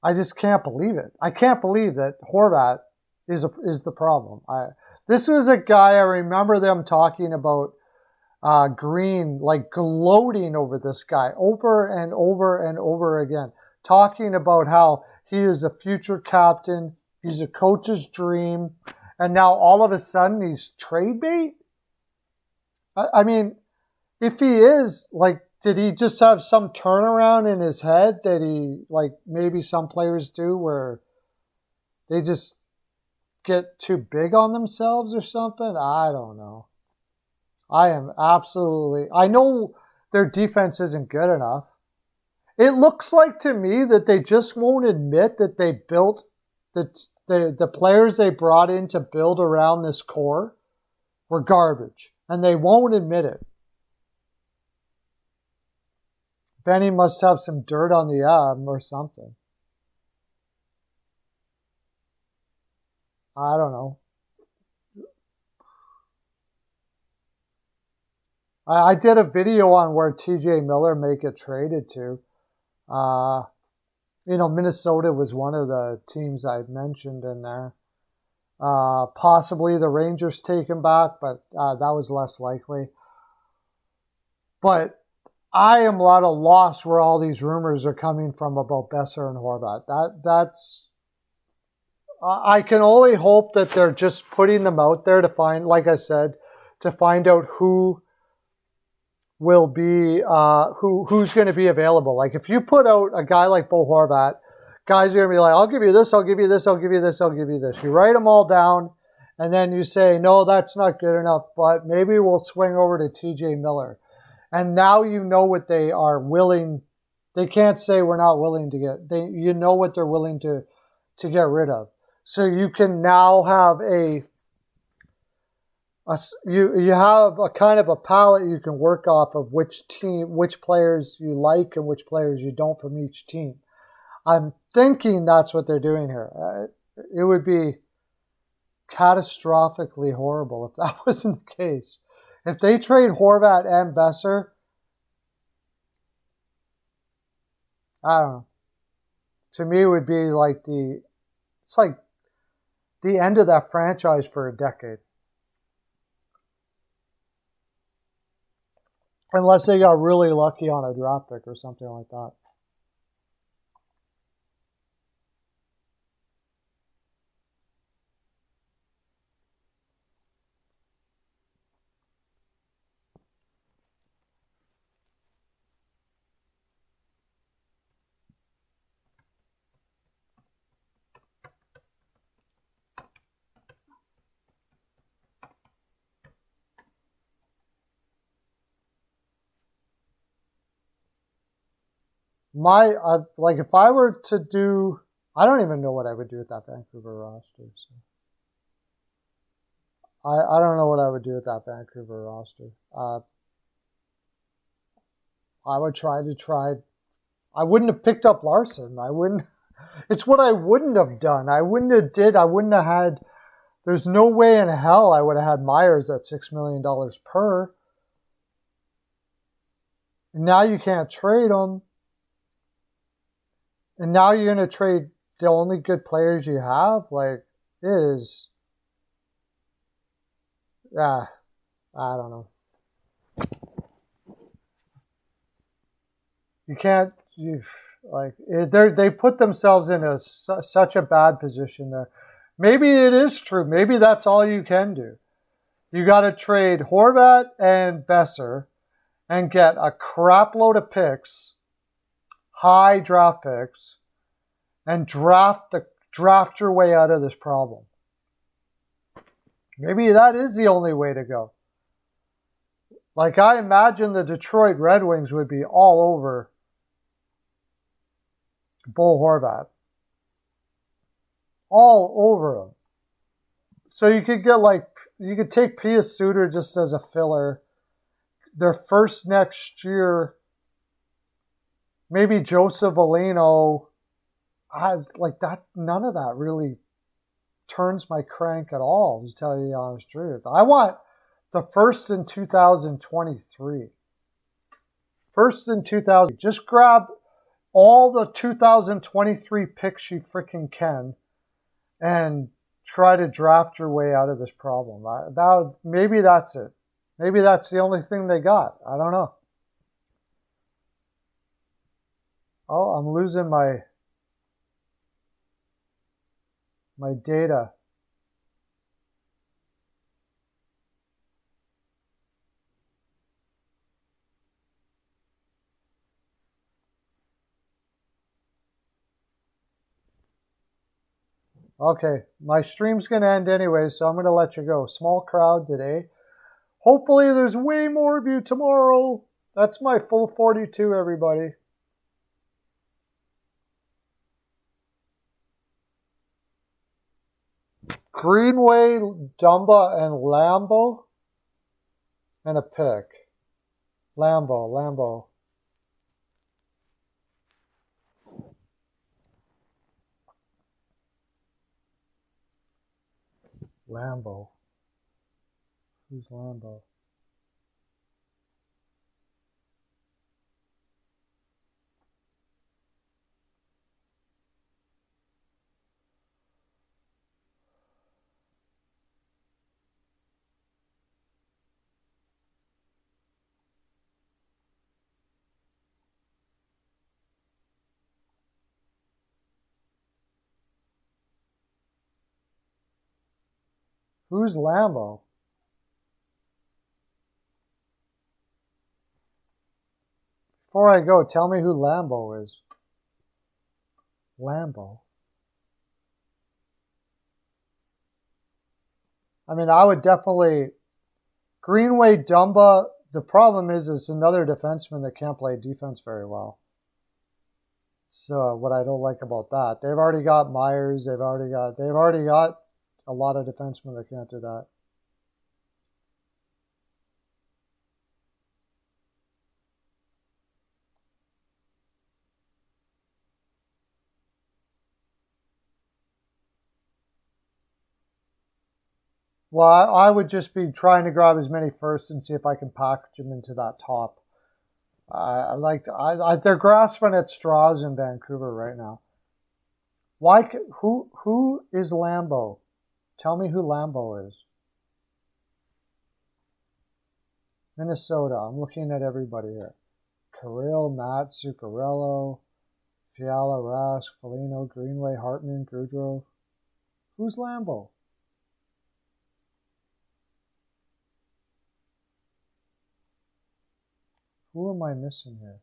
I just can't believe it. I can't believe that Horvat is the problem. This was a guy, I remember them talking about Green, like gloating over this guy over and over and over again, talking about how he is a future captain, he's a coach's dream, and now all of a sudden he's trade bait? I mean, if he is, like, did he just have some turnaround in his head that he, like maybe some players do, where they just get too big on themselves or something? I don't know. I know their defense isn't good enough. It looks like to me that they just won't admit that they built, that the players they brought in to build around this core were garbage. And they won't admit it. Benny must have some dirt on the arm or something. I don't know. I did a video on where TJ Miller may get traded to. Minnesota was one of the teams I mentioned in there. Possibly the Rangers take him back, but that was less likely. But I am a lot of lost where all these rumors are coming from about Besser and Horvat. I can only hope that they're just putting them out there to find, like I said, to find out who will be, who's going to be available. Like, if you put out a guy like Bo Horvat, guys are going to be like, I'll give you this, I'll give you this, I'll give you this, I'll give you this. You write them all down, and then you say, no, that's not good enough, but maybe we'll swing over to TJ Miller. And now you know what they are willing. They can't say we're not willing to get. You know what they're willing to get rid of. So you can now have you have a kind of a palette you can work off of which players you like and which players you don't from each team. I'm thinking that's what they're doing here. It would be catastrophically horrible if that wasn't the case. If they trade Horvat and Besser, I don't know. To me, it would be like it's like the end of that franchise for a decade. Unless they got really lucky on a draft pick or something like that. Like if I were to do, I don't even know what I would do with that Vancouver roster. So I don't know what I would do with that Vancouver roster. I would try. I wouldn't have picked up Larson. I wouldn't. It's what I wouldn't have done. I wouldn't have had. There's no way in hell I would have had Myers at $6 million per. And now you can't trade him. And now you're going to trade the only good players you have? Like, it is. Yeah, I don't know. You can't. They put themselves in such a bad position there. Maybe it is true. Maybe that's all you can do. You got to trade Horvat and Besser and get a crap load of picks, high draft picks, and draft your way out of this problem. Maybe that is the only way to go. Like, I imagine the Detroit Red Wings would be all over Bo Horvat. All over him. So you could take Pia Suter just as a filler. Their first next year, maybe Joseph Alino. Like that, none of that really turns my crank at all, to tell you the honest truth. I want the first in 2023. First in 2000. Just grab all the 2023 picks you freaking can and try to draft your way out of this problem. Maybe that's it. Maybe that's the only thing they got. I don't know. Oh, I'm losing my data. Okay, my stream's going to end anyway, so I'm going to let you go. Small crowd today. Hopefully there's way more of you tomorrow. That's my full 42, everybody. Greenway, Dumba, and Lambo. And a pick. Lambo. Lambo. Who's Lambo? Who's Lambo? Before I go, tell me who Lambo is. Lambo. I mean, I would definitely... Greenway, Dumba, the problem is it's another defenseman that can't play defense very well. So what I don't like about that. They've already got Myers. They've already got a lot of defensemen that can't do that. Well, I would just be trying to grab as many first and see if I can package them into that top. They're grasping at straws in Vancouver right now. Who is Lambo? Tell me who Lambo is. Minnesota. I'm looking at everybody here. Kirill, Matt, Zuccarello, Fiala, Rask, Foligno, Greenway, Hartman, Goudreau. Who's Lambo? Who am I missing here?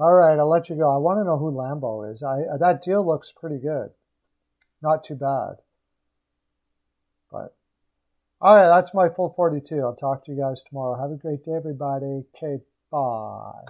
All right, I'll let you go. I want to know who Lambeau is. That deal looks pretty good. Not too bad. But all right, that's my full 42. I'll talk to you guys tomorrow. Have a great day, everybody. Okay, bye.